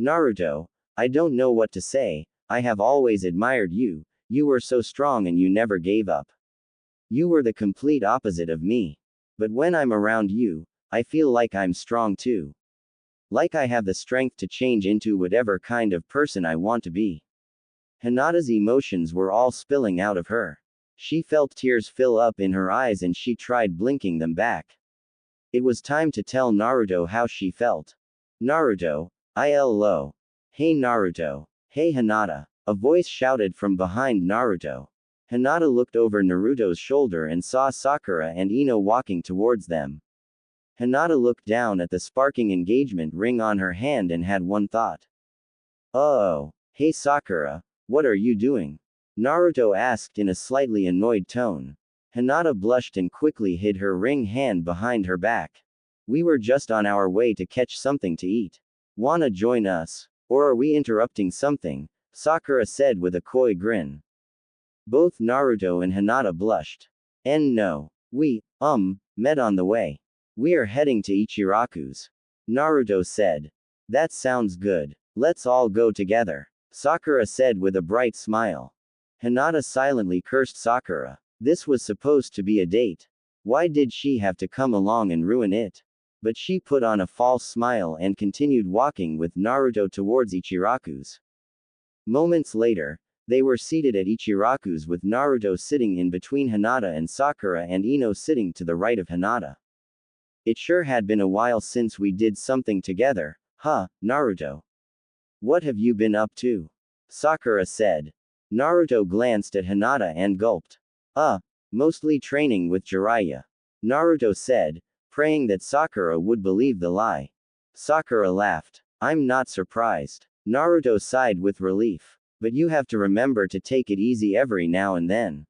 Naruto, I don't know what to say, I have always admired you, you were so strong and you never gave up. You were the complete opposite of me. But when I'm around you, I feel like I'm strong too. Like I have the strength to change into whatever kind of person I want to be. Hinata's emotions were all spilling out of her. She felt tears fill up in her eyes and she tried blinking them back. It was time to tell Naruto how she felt. Naruto, ILO. Hey Naruto. Hey Hinata. A voice shouted from behind Naruto. Hinata looked over Naruto's shoulder and saw Sakura and Ino walking towards them. Hinata looked down at the sparking engagement ring on her hand and had one thought. Oh, hey Sakura. What are you doing? Naruto asked in a slightly annoyed tone. Hinata blushed and quickly hid her ring hand behind her back. We were just on our way to catch something to eat. Wanna join us? Or are we interrupting something? Sakura said with a coy grin. Both Naruto and Hinata blushed. No. We, met on the way. We are heading to Ichiraku's. Naruto said. That sounds good. Let's all go together. Sakura said with a bright smile. Hinata silently cursed Sakura. This was supposed to be a date. Why did she have to come along and ruin it? But she put on a false smile and continued walking with Naruto towards Ichiraku's. Moments later, they were seated at Ichiraku's with Naruto sitting in between Hinata and Sakura and Ino sitting to the right of Hinata. It sure had been a while since we did something together, huh, Naruto? What have you been up to? Sakura said. Naruto glanced at Hinata and gulped. Mostly training with Jiraiya. Naruto said, praying that Sakura would believe the lie. Sakura laughed. I'm not surprised. Naruto sighed with relief. But you have to remember to take it easy every now and then.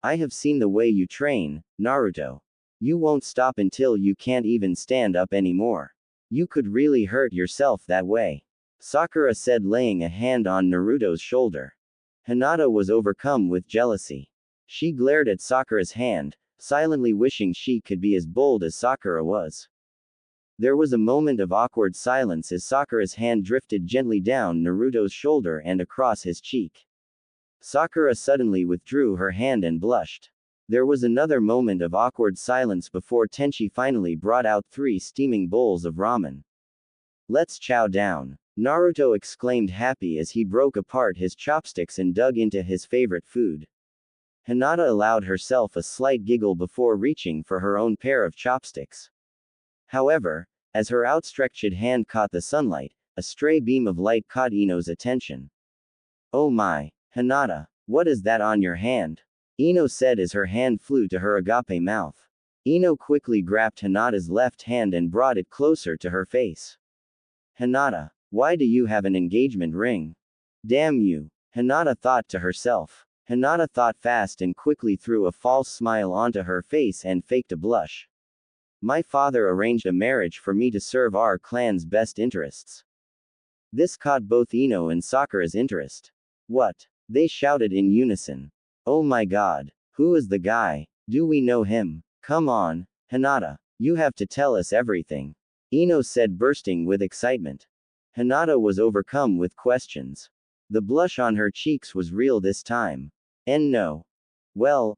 I have seen the way you train, Naruto. You won't stop until you can't even stand up anymore. You could really hurt yourself that way. Sakura said, laying a hand on Naruto's shoulder. Hinata was overcome with jealousy. She glared at Sakura's hand, silently wishing she could be as bold as Sakura was. There was a moment of awkward silence as Sakura's hand drifted gently down Naruto's shoulder and across his cheek. Sakura suddenly withdrew her hand and blushed. There was another moment of awkward silence before Tenchi finally brought out 3 steaming bowls of ramen. Let's chow down, Naruto exclaimed happy as he broke apart his chopsticks and dug into his favorite food. Hinata allowed herself a slight giggle before reaching for her own pair of chopsticks. However, as her outstretched hand caught the sunlight, a stray beam of light caught Ino's attention. Oh my, Hinata, what is that on your hand? Ino said as her hand flew to her agape mouth. Ino quickly grabbed Hinata's left hand and brought it closer to her face. Hinata, why do you have an engagement ring? Damn you, Hinata thought to herself. Hinata thought fast and quickly threw a false smile onto her face and faked a blush. My father arranged a marriage for me to serve our clan's best interests. This caught both Ino and Sakura's interest. What? They shouted in unison. Oh my god, who is the guy? Do we know him? Come on, Hinata, you have to tell us everything. Ino said, bursting with excitement. Hinata was overcome with questions. The blush on her cheeks was real this time. And no. Well,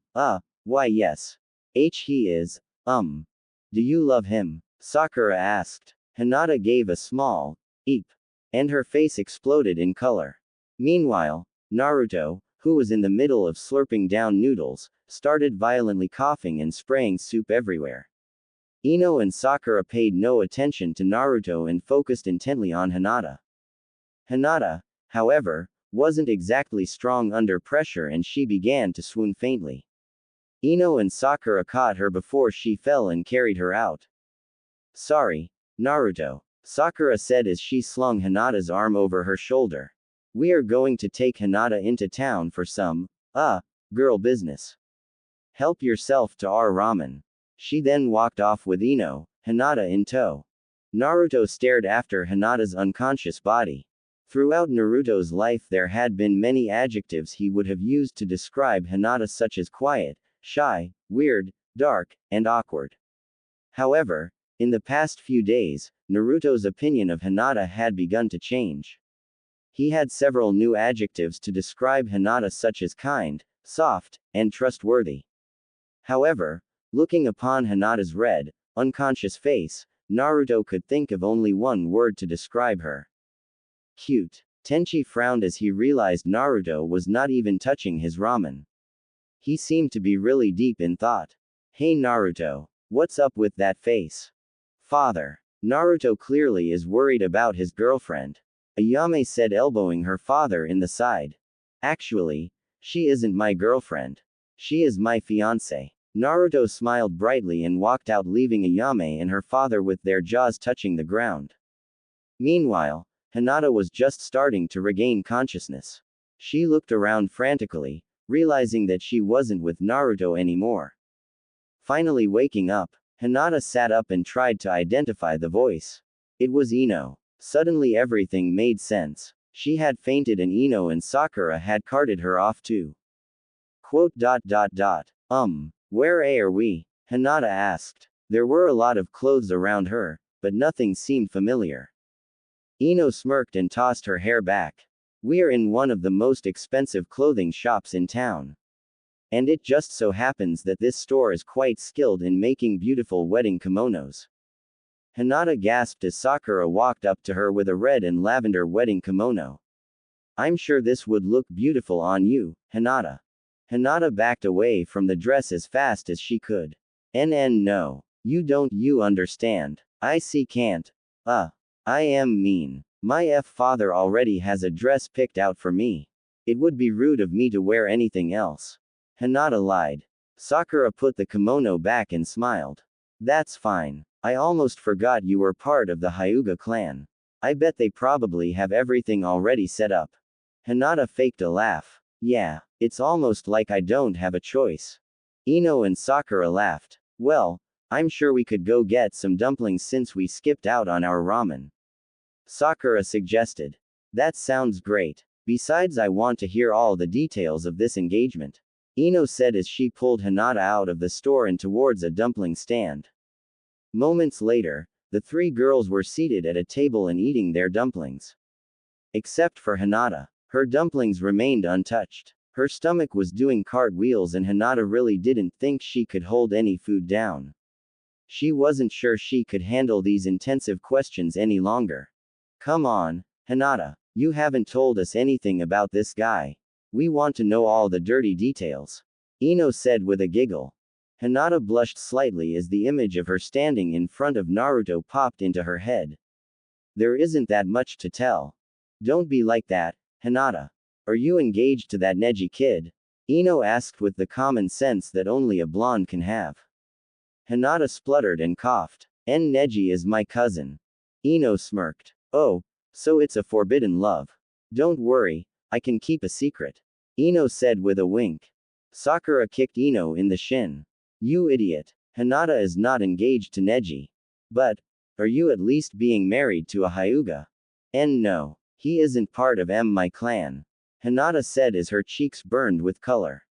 why yes. He is, Do you love him? Sakura asked. Hinata gave a small, eep. And her face exploded in color. Meanwhile, Naruto, who was in the middle of slurping down noodles, started violently coughing and spraying soup everywhere. Ino and Sakura paid no attention to Naruto and focused intently on Hinata. Hinata, however, wasn't exactly strong under pressure and she began to swoon faintly. Ino and Sakura caught her before she fell and carried her out. Sorry, Naruto, Sakura said as she slung Hinata's arm over her shoulder. We are going to take Hinata into town for some, girl business. Help yourself to our ramen. She then walked off with Ino, Hinata in tow. Naruto stared after Hinata's unconscious body. Throughout Naruto's life there had been many adjectives he would have used to describe Hinata, such as quiet, shy, weird, dark, and awkward. However, in the past few days, Naruto's opinion of Hinata had begun to change. He had several new adjectives to describe Hinata, such as kind, soft, and trustworthy. However, looking upon Hinata's red, unconscious face, Naruto could think of only one word to describe her. Cute. Tenchi frowned as he realized Naruto was not even touching his ramen. He seemed to be really deep in thought. Hey Naruto, what's up with that face? Father. Naruto clearly is worried about his girlfriend. Ayame said, elbowing her father in the side. Actually, she isn't my girlfriend. She is my fiancé. Naruto smiled brightly and walked out, leaving Ayame and her father with their jaws touching the ground. Meanwhile, Hinata was just starting to regain consciousness. She looked around frantically, realizing that she wasn't with Naruto anymore. Finally waking up, Hinata sat up and tried to identify the voice. It was Ino. Suddenly everything made sense. She had fainted and Ino and Sakura had carted her off too. Where are we? Hinata asked. There were a lot of clothes around her, but nothing seemed familiar. Ino smirked and tossed her hair back. We are in one of the most expensive clothing shops in town. And it just so happens that this store is quite skilled in making beautiful wedding kimonos. Hinata gasped as Sakura walked up to her with a red and lavender wedding kimono. I'm sure this would look beautiful on you, Hinata. Hinata backed away from the dress as fast as she could. No. You understand. I can't. I am mean. My father already has a dress picked out for me. It would be rude of me to wear anything else. Hinata lied. Sakura put the kimono back and smiled. That's fine. I almost forgot you were part of the Hyuga clan. I bet they probably have everything already set up. Hinata faked a laugh. Yeah, it's almost like I don't have a choice. Ino and Sakura laughed. Well, I'm sure we could go get some dumplings since we skipped out on our ramen. Sakura suggested. That sounds great. Besides, I want to hear all the details of this engagement. Ino said as she pulled Hinata out of the store and towards a dumpling stand. Moments later, the three girls were seated at a table and eating their dumplings. Except for Hinata. Her dumplings remained untouched. Her stomach was doing cartwheels and Hinata really didn't think she could hold any food down. She wasn't sure she could handle these intensive questions any longer. Come on, Hinata. You haven't told us anything about this guy. We want to know all the dirty details. Ino said with a giggle. Hinata blushed slightly as the image of her standing in front of Naruto popped into her head. There isn't that much to tell. Don't be like that, Hinata. Are you engaged to that Neji kid? Ino asked with the common sense that only a blonde can have. Hinata spluttered and coughed. Neji is my cousin. Ino smirked. Oh, so it's a forbidden love. Don't worry, I can keep a secret. Ino said with a wink. Sakura kicked Ino in the shin. You idiot. Hinata is not engaged to Neji. But, are you at least being married to a Hyuga? No. He isn't part of my clan. Hinata said as her cheeks burned with color.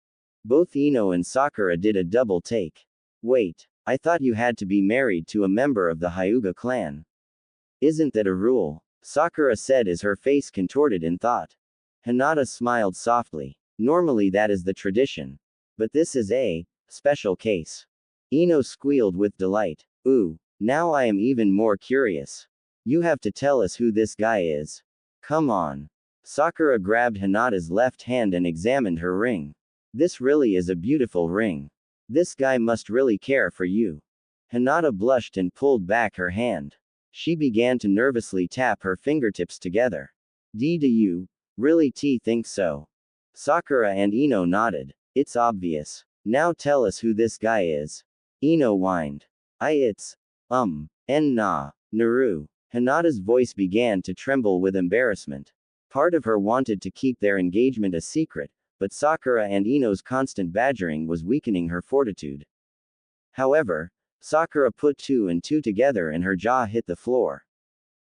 Both Ino and Sakura did a double take. Wait, I thought you had to be married to a member of the Hyuga clan. Isn't that a rule? Sakura said as her face contorted in thought. Hinata smiled softly. Normally that is the tradition. But this is a special case. Ino squealed with delight. Ooh, now I am even more curious. You have to tell us who this guy is. Come on. Sakura grabbed Hinata's left hand and examined her ring. This really is a beautiful ring. This guy must really care for you. Hinata blushed and pulled back her hand. She began to nervously tap her fingertips together. Do you really think so? Sakura and Ino nodded. It's obvious. Now tell us who this guy is. Ino whined. Naru. Hinata's voice began to tremble with embarrassment. Part of her wanted to keep their engagement a secret, but Sakura and Ino's constant badgering was weakening her fortitude. However, Sakura put two and two together and her jaw hit the floor.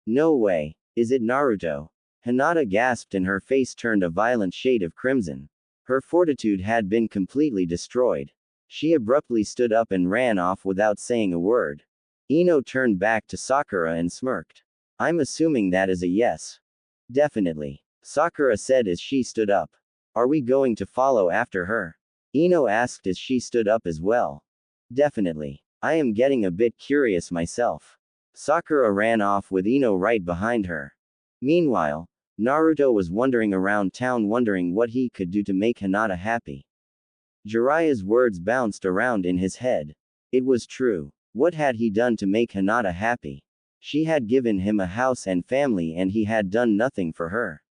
No way. Is it Naruto? Hinata gasped and her face turned a violent shade of crimson. Her fortitude had been completely destroyed. She abruptly stood up and ran off without saying a word. Ino turned back to Sakura and smirked. I'm assuming that is a yes. Definitely. Sakura said as she stood up. Are we going to follow after her? Ino asked as she stood up as well. Definitely. I am getting a bit curious myself. Sakura ran off with Ino right behind her. Meanwhile, Naruto was wandering around town wondering what he could do to make Hinata happy. Jiraiya's words bounced around in his head. It was true. What had he done to make Hinata happy? She had given him a house and family and he had done nothing for her.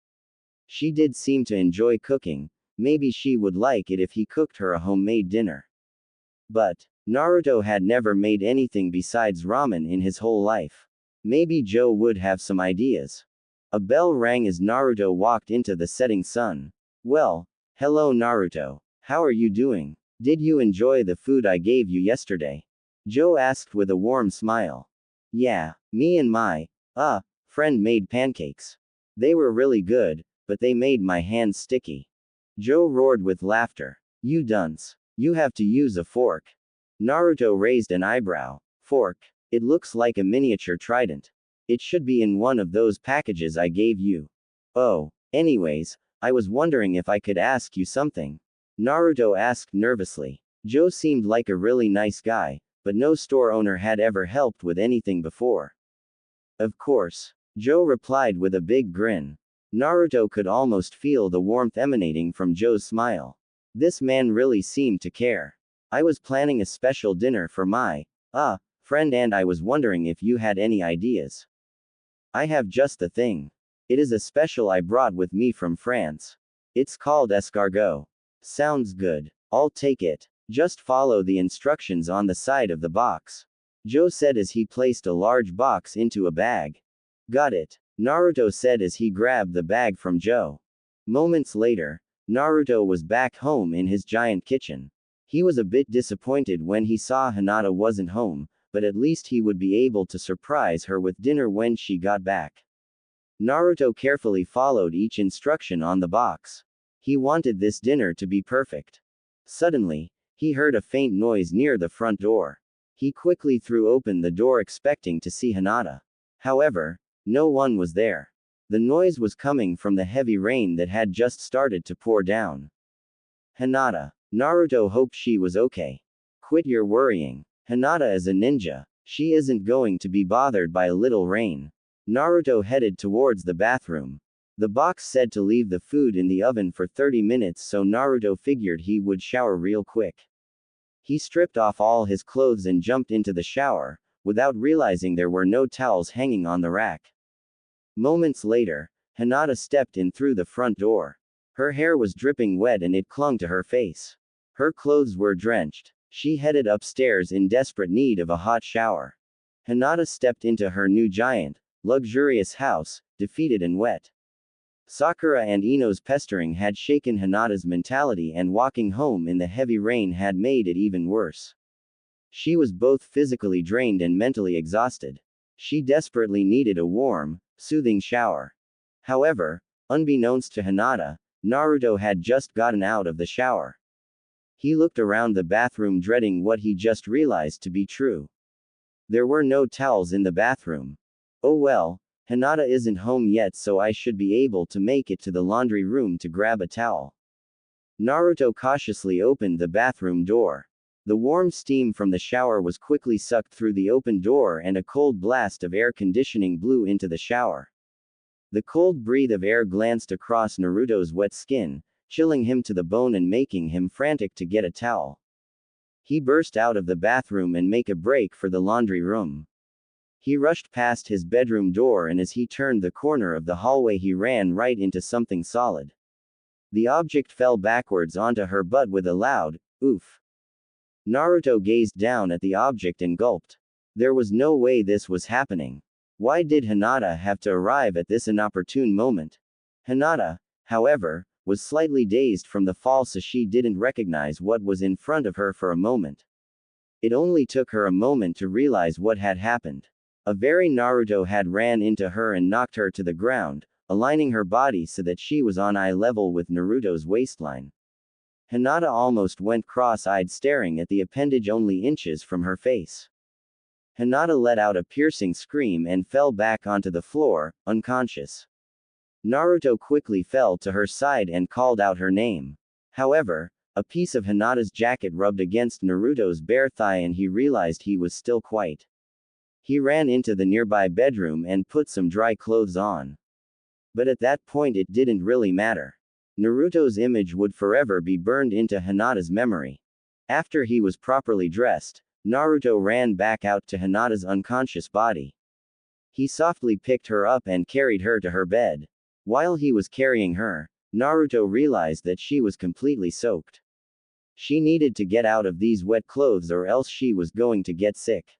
She did seem to enjoy cooking, maybe she would like it if he cooked her a homemade dinner. But, Naruto had never made anything besides ramen in his whole life. Maybe Joe would have some ideas. A bell rang as Naruto walked into the setting sun. Well, hello Naruto. How are you doing? Did you enjoy the food I gave you yesterday? Joe asked with a warm smile. Yeah, me and my friend made pancakes. They were really good, but they made my hands sticky. Joe roared with laughter. You dunce. You have to use a fork. Naruto raised an eyebrow. Fork. It looks like a miniature trident. It should be in one of those packages I gave you. Oh, anyways, I was wondering if I could ask you something. Naruto asked nervously. Joe seemed like a really nice guy, but no store owner had ever helped with anything before. Of course. Joe replied with a big grin. Naruto could almost feel the warmth emanating from Joe's smile. This man really seemed to care. I was planning a special dinner for my friend and I was wondering if you had any ideas. I have just the thing. It is a special I brought with me from France. It's called escargot. Sounds good. I'll take it. Just follow the instructions on the side of the box. Joe said as he placed a large box into a bag. Got it. Naruto said as he grabbed the bag from Joe. Moments later, Naruto was back home in his giant kitchen. He was a bit disappointed when he saw Hinata wasn't home, but at least he would be able to surprise her with dinner when she got back. Naruto carefully followed each instruction on the box. He wanted this dinner to be perfect. Suddenly, he heard a faint noise near the front door. He quickly threw open the door expecting to see Hinata. However, no one was there. The noise was coming from the heavy rain that had just started to pour down. Hinata. Naruto hoped she was okay. Quit your worrying. Hinata is a ninja. She isn't going to be bothered by a little rain. Naruto headed towards the bathroom. The box said to leave the food in the oven for 30 minutes, so Naruto figured he would shower real quick. He stripped off all his clothes and jumped into the shower, without realizing there were no towels hanging on the rack. Moments later, Hinata stepped in through the front door. Her hair was dripping wet and it clung to her face. Her clothes were drenched. She headed upstairs in desperate need of a hot shower. Hinata stepped into her new giant, luxurious house, defeated and wet. Sakura and Ino's pestering had shaken Hinata's mentality, and walking home in the heavy rain had made it even worse. She was both physically drained and mentally exhausted. She desperately needed a warm, soothing shower. However, unbeknownst to Hinata, Naruto had just gotten out of the shower. He looked around the bathroom, dreading what he just realized to be true. There were no towels in the bathroom. Oh well, Hinata isn't home yet, so I should be able to make it to the laundry room to grab a towel. Naruto cautiously opened the bathroom door. The warm steam from the shower was quickly sucked through the open door, and a cold blast of air conditioning blew into the shower. The cold breath of air glanced across Naruto's wet skin, chilling him to the bone and making him frantic to get a towel. He burst out of the bathroom and made a break for the laundry room. He rushed past his bedroom door, and as he turned the corner of the hallway he ran right into something solid. The object fell backwards onto her butt with a loud, oof. Naruto gazed down at the object and gulped. There was no way this was happening. Why did Hinata have to arrive at this inopportune moment? Hinata, however, was slightly dazed from the fall, so she didn't recognize what was in front of her for a moment. It only took her a moment to realize what had happened. A very Naruto had ran into her and knocked her to the ground, aligning her body so that she was on eye level with Naruto's waistline. Hinata almost went cross-eyed, staring at the appendage only inches from her face. Hinata let out a piercing scream and fell back onto the floor, unconscious. Naruto quickly fell to her side and called out her name. However, a piece of Hinata's jacket rubbed against Naruto's bare thigh and he realized he was still quite. He ran into the nearby bedroom and put some dry clothes on. But at that point it didn't really matter. Naruto's image would forever be burned into Hinata's memory. After he was properly dressed, Naruto ran back out to Hinata's unconscious body. He softly picked her up and carried her to her bed. While he was carrying her, Naruto realized that she was completely soaked. She needed to get out of these wet clothes or else she was going to get sick.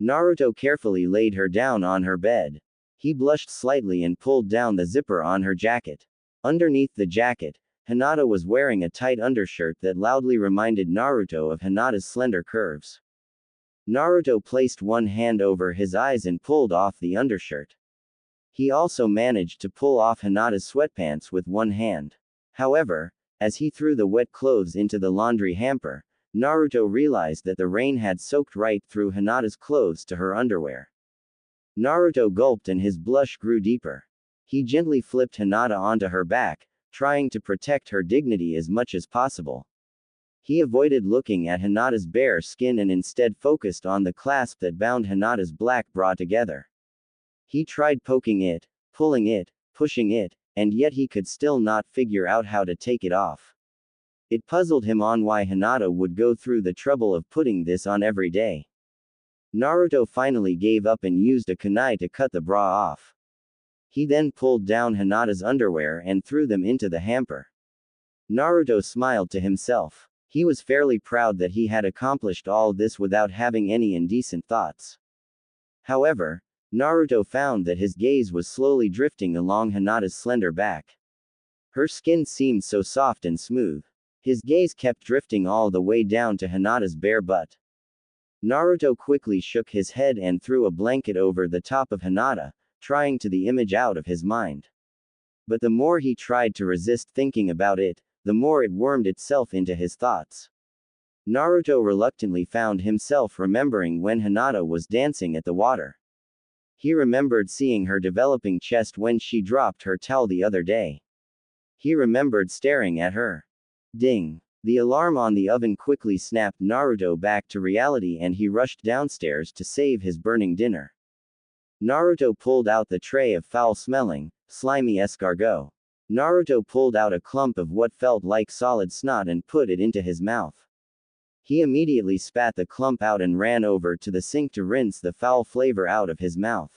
Naruto carefully laid her down on her bed. He blushed slightly and pulled down the zipper on her jacket. Underneath the jacket, Hinata was wearing a tight undershirt that loudly reminded Naruto of Hinata's slender curves. Naruto placed one hand over his eyes and pulled off the undershirt. He also managed to pull off Hinata's sweatpants with one hand. However, as he threw the wet clothes into the laundry hamper, Naruto realized that the rain had soaked right through Hinata's clothes to her underwear. Naruto gulped and his blush grew deeper. He gently flipped Hinata onto her back, trying to protect her dignity as much as possible. He avoided looking at Hinata's bare skin and instead focused on the clasp that bound Hinata's black bra together. He tried poking it, pulling it, pushing it, and yet he could still not figure out how to take it off. It puzzled him on why Hinata would go through the trouble of putting this on every day. Naruto finally gave up and used a kunai to cut the bra off. He then pulled down Hinata's underwear and threw them into the hamper. Naruto smiled to himself. He was fairly proud that he had accomplished all this without having any indecent thoughts. However, Naruto found that his gaze was slowly drifting along Hinata's slender back. Her skin seemed so soft and smooth. His gaze kept drifting all the way down to Hinata's bare butt. Naruto quickly shook his head and threw a blanket over the top of Hinata, trying to the image out of his mind. But the more he tried to resist thinking about it, the more it wormed itself into his thoughts. Naruto reluctantly found himself remembering when Hinata was dancing at the water. He remembered seeing her developing chest when she dropped her towel the other day. He remembered staring at her. Ding! The alarm on the oven quickly snapped Naruto back to reality and he rushed downstairs to save his burning dinner. Naruto pulled out the tray of foul-smelling, slimy escargot. Naruto pulled out a clump of what felt like solid snot and put it into his mouth. He immediately spat the clump out and ran over to the sink to rinse the foul flavor out of his mouth.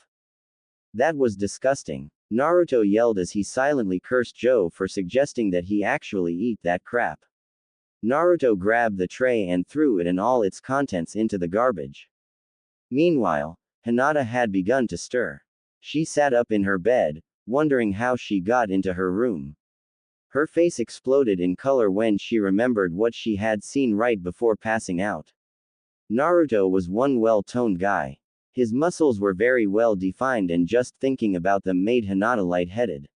That was disgusting. Naruto yelled as he silently cursed Joe for suggesting that he actually eat that crap. Naruto grabbed the tray and threw it and all its contents into the garbage. Meanwhile, Hinata had begun to stir. She sat up in her bed, wondering how she got into her room. Her face exploded in color when she remembered what she had seen right before passing out. Naruto was one well-toned guy. His muscles were very well defined and just thinking about them made Hinata lightheaded.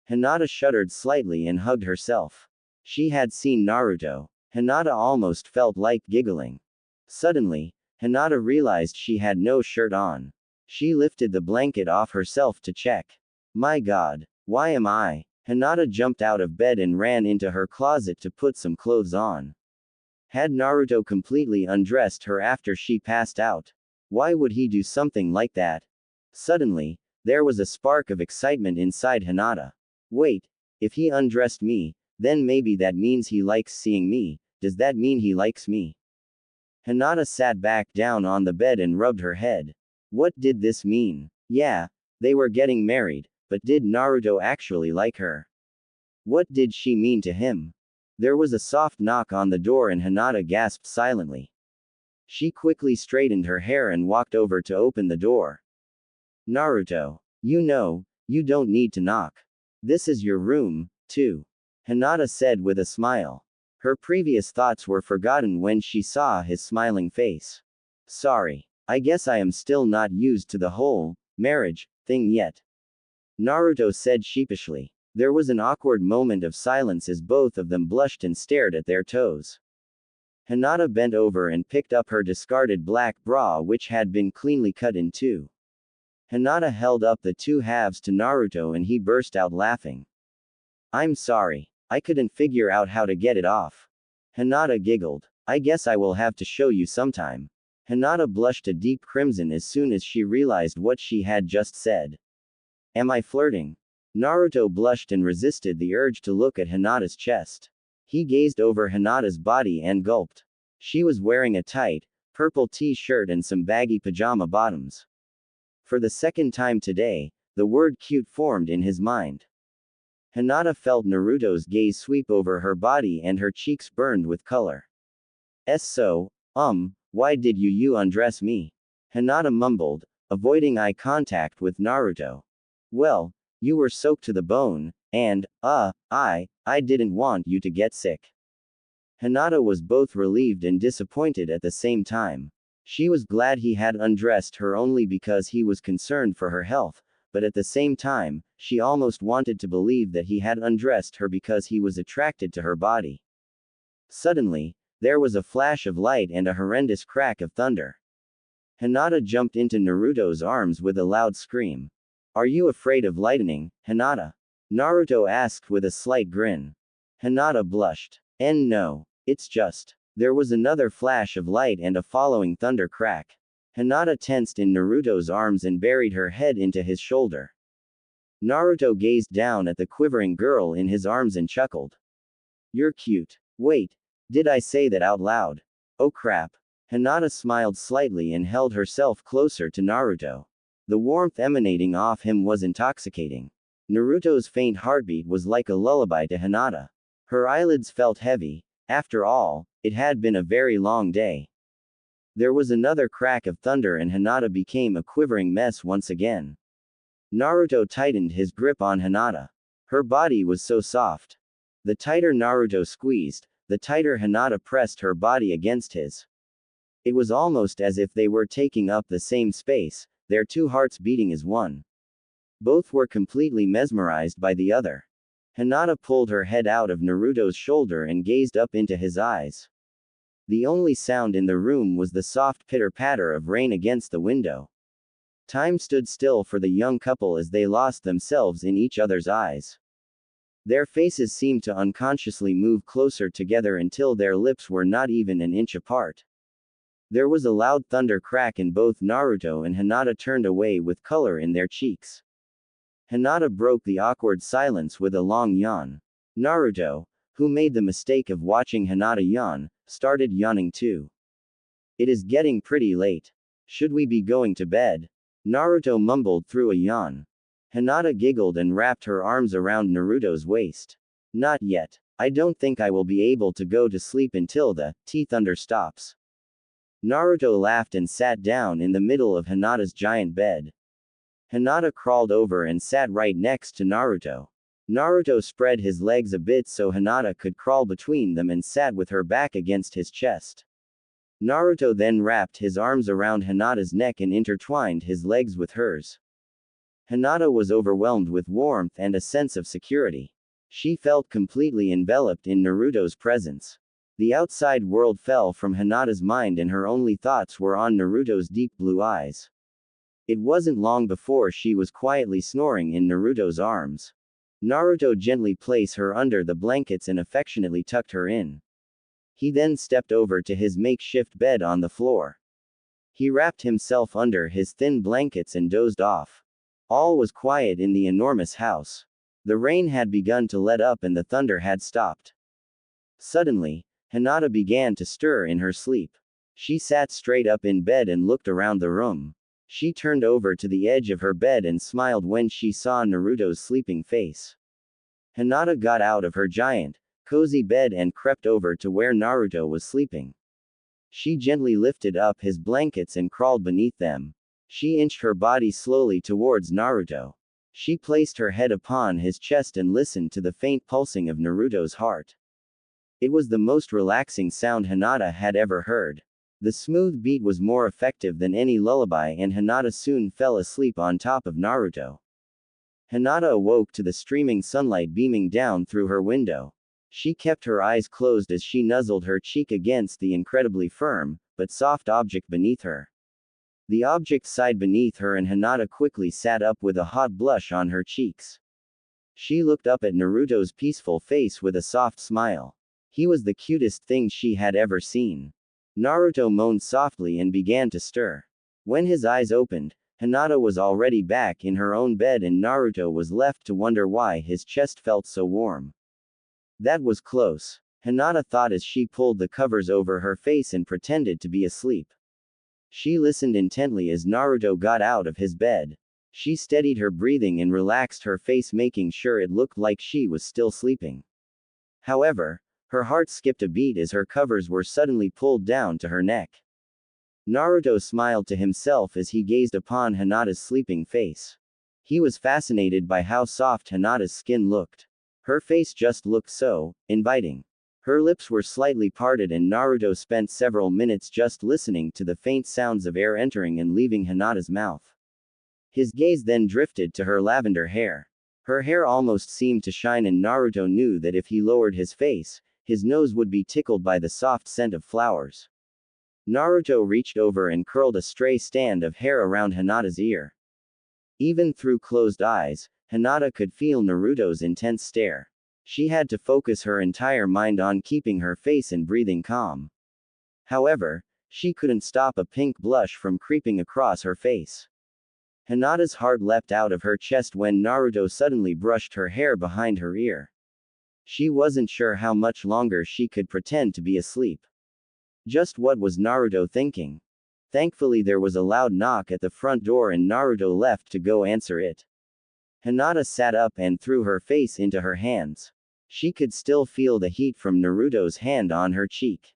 Hinata shuddered slightly and hugged herself. She had seen Naruto. Hinata almost felt like giggling. Suddenly, Hinata realized she had no shirt on. She lifted the blanket off herself to check. My God, why am I? Hinata jumped out of bed and ran into her closet to put some clothes on. Had Naruto completely undressed her after she passed out? Why would he do something like that? Suddenly, there was a spark of excitement inside Hinata. Wait, if he undressed me, then maybe that means he likes seeing me. Does that mean he likes me? Hinata sat back down on the bed and rubbed her head. What did this mean? Yeah, they were getting married. But did Naruto actually like her? What did she mean to him? There was a soft knock on the door and Hinata gasped silently. She quickly straightened her hair and walked over to open the door. Naruto, you don't need to knock. This is your room, too. Hinata said with a smile. Her previous thoughts were forgotten when she saw his smiling face. Sorry, I guess I am still not used to the whole marriage thing yet. Naruto said sheepishly. There was an awkward moment of silence as both of them blushed and stared at their toes. Hinata bent over and picked up her discarded black bra which had been cleanly cut in two. Hinata held up the two halves to Naruto and he burst out laughing. I'm sorry, I couldn't figure out how to get it off. Hinata giggled. I guess I will have to show you sometime. Hinata blushed a deep crimson as soon as she realized what she had just said. Am I flirting? Naruto blushed and resisted the urge to look at Hinata's chest. He gazed over Hinata's body and gulped. She was wearing a tight, purple t-shirt and some baggy pajama bottoms. For the second time today, the word cute formed in his mind. Hinata felt Naruto's gaze sweep over her body and her cheeks burned with color. Why did you undress me? Hinata mumbled, avoiding eye contact with Naruto. Well, you were soaked to the bone, and, I didn't want you to get sick. Hinata was both relieved and disappointed at the same time. She was glad he had undressed her only because he was concerned for her health, but at the same time, she almost wanted to believe that he had undressed her because he was attracted to her body. Suddenly, there was a flash of light and a horrendous crack of thunder. Hinata jumped into Naruto's arms with a loud scream. Are you afraid of lightning, Hinata? Naruto asked with a slight grin. Hinata blushed. No, it's just. There was another flash of light and a following thunder crack. Hinata tensed in Naruto's arms and buried her head into his shoulder. Naruto gazed down at the quivering girl in his arms and chuckled. You're cute. Wait, did I say that out loud? Oh crap. Hinata smiled slightly and held herself closer to Naruto. The warmth emanating off him was intoxicating. Naruto's faint heartbeat was like a lullaby to Hinata. Her eyelids felt heavy. After all, it had been a very long day. There was another crack of thunder and Hinata became a quivering mess once again. Naruto tightened his grip on Hinata. Her body was so soft. The tighter Naruto squeezed, the tighter Hinata pressed her body against his. It was almost as if they were taking up the same space, their two hearts beating as one. Both were completely mesmerized by the other. Hinata pulled her head out of Naruto's shoulder and gazed up into his eyes. The only sound in the room was the soft pitter-patter of rain against the window. Time stood still for the young couple as they lost themselves in each other's eyes. Their faces seemed to unconsciously move closer together until their lips were not even an inch apart. There was a loud thunder crack and both Naruto and Hinata turned away with color in their cheeks. Hinata broke the awkward silence with a long yawn. Naruto, who made the mistake of watching Hinata yawn, started yawning too. It is getting pretty late. Should we be going to bed? Naruto mumbled through a yawn. Hinata giggled and wrapped her arms around Naruto's waist. Not yet. I don't think I will be able to go to sleep until the thunder stops. Naruto laughed and sat down in the middle of Hinata's giant bed. Hinata crawled over and sat right next to Naruto. Naruto spread his legs a bit so Hinata could crawl between them and sat with her back against his chest. Naruto then wrapped his arms around Hinata's neck and intertwined his legs with hers. Hinata was overwhelmed with warmth and a sense of security. She felt completely enveloped in Naruto's presence. The outside world fell from Hinata's mind and her only thoughts were on Naruto's deep blue eyes. It wasn't long before she was quietly snoring in Naruto's arms. Naruto gently placed her under the blankets and affectionately tucked her in. He then stepped over to his makeshift bed on the floor. He wrapped himself under his thin blankets and dozed off. All was quiet in the enormous house. The rain had begun to let up and the thunder had stopped. Suddenly, Hinata began to stir in her sleep. She sat straight up in bed and looked around the room. She turned over to the edge of her bed and smiled when she saw Naruto's sleeping face. Hinata got out of her giant, cozy bed and crept over to where Naruto was sleeping. She gently lifted up his blankets and crawled beneath them. She inched her body slowly towards Naruto. She placed her head upon his chest and listened to the faint pulsing of Naruto's heart. It was the most relaxing sound Hinata had ever heard. The smooth beat was more effective than any lullaby and Hinata soon fell asleep on top of Naruto. Hinata awoke to the streaming sunlight beaming down through her window. She kept her eyes closed as she nuzzled her cheek against the incredibly firm, but soft object beneath her. The object sighed beneath her and Hinata quickly sat up with a hot blush on her cheeks. She looked up at Naruto's peaceful face with a soft smile. He was the cutest thing she had ever seen. Naruto moaned softly and began to stir. When his eyes opened, Hinata was already back in her own bed and Naruto was left to wonder why his chest felt so warm. That was close, Hinata thought as she pulled the covers over her face and pretended to be asleep. She listened intently as Naruto got out of his bed. She steadied her breathing and relaxed her face, making sure it looked like she was still sleeping. However, her heart skipped a beat as her covers were suddenly pulled down to her neck. Naruto smiled to himself as he gazed upon Hinata's sleeping face. He was fascinated by how soft Hinata's skin looked. Her face just looked so inviting. Her lips were slightly parted and Naruto spent several minutes just listening to the faint sounds of air entering and leaving Hinata's mouth. His gaze then drifted to her lavender hair. Her hair almost seemed to shine and Naruto knew that if he lowered his face, his nose would be tickled by the soft scent of flowers. Naruto reached over and curled a stray strand of hair around Hinata's ear. Even through closed eyes, Hinata could feel Naruto's intense stare. She had to focus her entire mind on keeping her face and breathing calm. However, she couldn't stop a pink blush from creeping across her face. Hinata's heart leapt out of her chest when Naruto suddenly brushed her hair behind her ear. She wasn't sure how much longer she could pretend to be asleep. Just what was Naruto thinking? Thankfully there was a loud knock at the front door and Naruto left to go answer it. Hinata sat up and threw her face into her hands. She could still feel the heat from Naruto's hand on her cheek.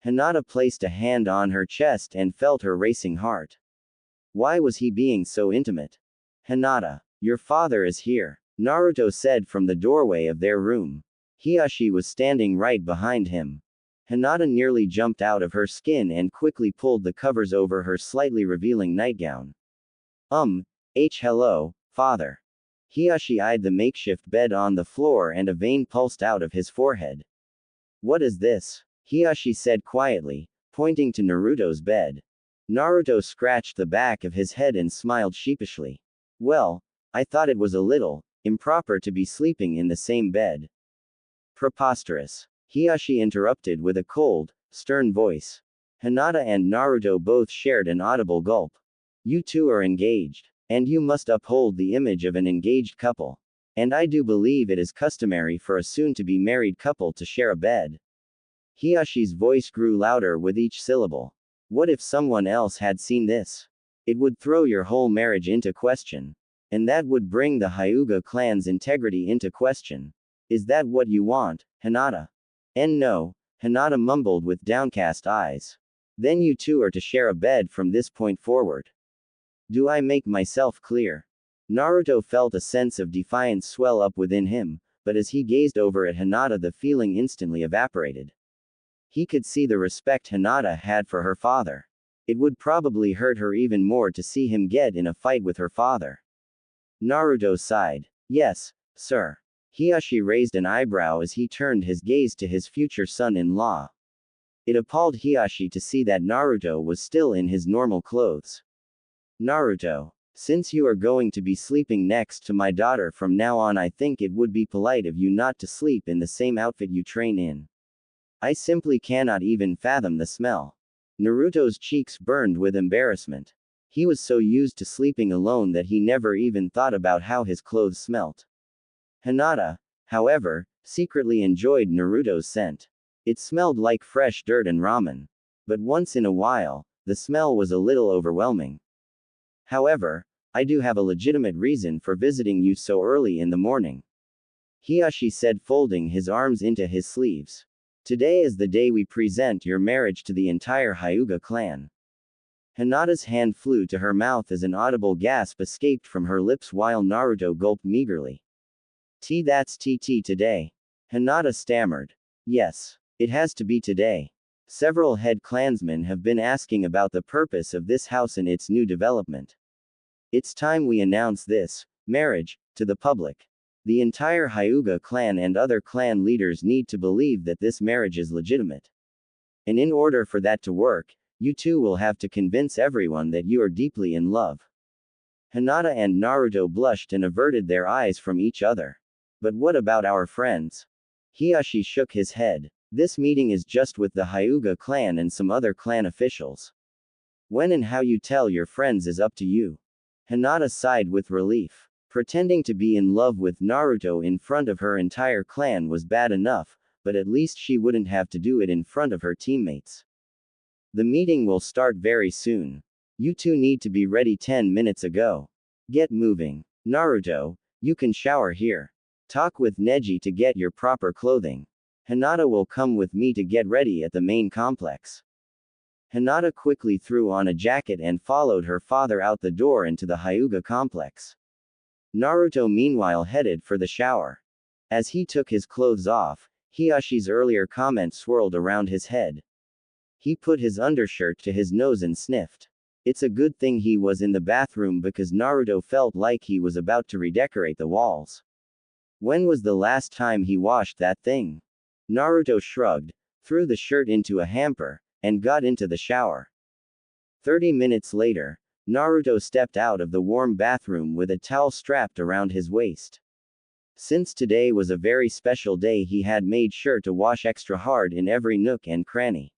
Hinata placed a hand on her chest and felt her racing heart. Why was he being so intimate? Hinata, your father is here, Naruto said from the doorway of their room. Hiashi was standing right behind him. Hinata nearly jumped out of her skin and quickly pulled the covers over her slightly revealing nightgown. Hello, father. Hiyashi eyed the makeshift bed on the floor and a vein pulsed out of his forehead. What is this? Hiyashi said quietly, pointing to Naruto's bed. Naruto scratched the back of his head and smiled sheepishly. Well, I thought it was a little improper to be sleeping in the same bed. Preposterous. Hiyashi interrupted with a cold, stern voice. Hinata and Naruto both shared an audible gulp. You two are engaged. And you must uphold the image of an engaged couple. And I do believe it is customary for a soon-to-be married couple to share a bed. Hiyashi's voice grew louder with each syllable. What if someone else had seen this? It would throw your whole marriage into question. And that would bring the Hyuga clan's integrity into question. Is that what you want, Hinata? No, Hinata mumbled with downcast eyes. Then you two are to share a bed from this point forward. Do I make myself clear? Naruto felt a sense of defiance swell up within him, but as he gazed over at Hinata the feeling instantly evaporated. He could see the respect Hinata had for her father. It would probably hurt her even more to see him get in a fight with her father. Naruto sighed. Yes, sir. Hiyashi raised an eyebrow as he turned his gaze to his future son-in-law. It appalled Hiyashi to see that Naruto was still in his normal clothes. Naruto, since you are going to be sleeping next to my daughter from now on, I think it would be polite of you not to sleep in the same outfit you train in. I simply cannot even fathom the smell. Naruto's cheeks burned with embarrassment. He was so used to sleeping alone that he never even thought about how his clothes smelt. Hinata, however, secretly enjoyed Naruto's scent. It smelled like fresh dirt and ramen. But once in a while, the smell was a little overwhelming. However, I do have a legitimate reason for visiting you so early in the morning. Hiyashi said, folding his arms into his sleeves. Today is the day we present your marriage to the entire Hyuga clan. Hinata's hand flew to her mouth as an audible gasp escaped from her lips while Naruto gulped meagerly. That's TT today. Hinata stammered. Yes, it has to be today. Several head clansmen have been asking about the purpose of this house and its new development. It's time we announce this marriage to the public. The entire Hyuga clan and other clan leaders need to believe that this marriage is legitimate. And in order for that to work, you two will have to convince everyone that you are deeply in love. Hinata and Naruto blushed and averted their eyes from each other. But what about our friends? Hiyashi shook his head. This meeting is just with the Hyuga clan and some other clan officials. When and how you tell your friends is up to you. Hinata sighed with relief. Pretending to be in love with Naruto in front of her entire clan was bad enough, but at least she wouldn't have to do it in front of her teammates. The meeting will start very soon. You two need to be ready 10 minutes ago. Get moving. Naruto, you can shower here. Talk with Neji to get your proper clothing. Hinata will come with me to get ready at the main complex. Hinata quickly threw on a jacket and followed her father out the door into the Hyuga complex. Naruto meanwhile headed for the shower. As he took his clothes off, Hiyashi's earlier comment swirled around his head. He put his undershirt to his nose and sniffed. It's a good thing he was in the bathroom because Naruto felt like he was about to redecorate the walls. When was the last time he washed that thing? Naruto shrugged, threw the shirt into a hamper, and got into the shower. 30 minutes later, Naruto stepped out of the warm bathroom with a towel strapped around his waist. Since today was a very special day, he had made sure to wash extra hard in every nook and cranny.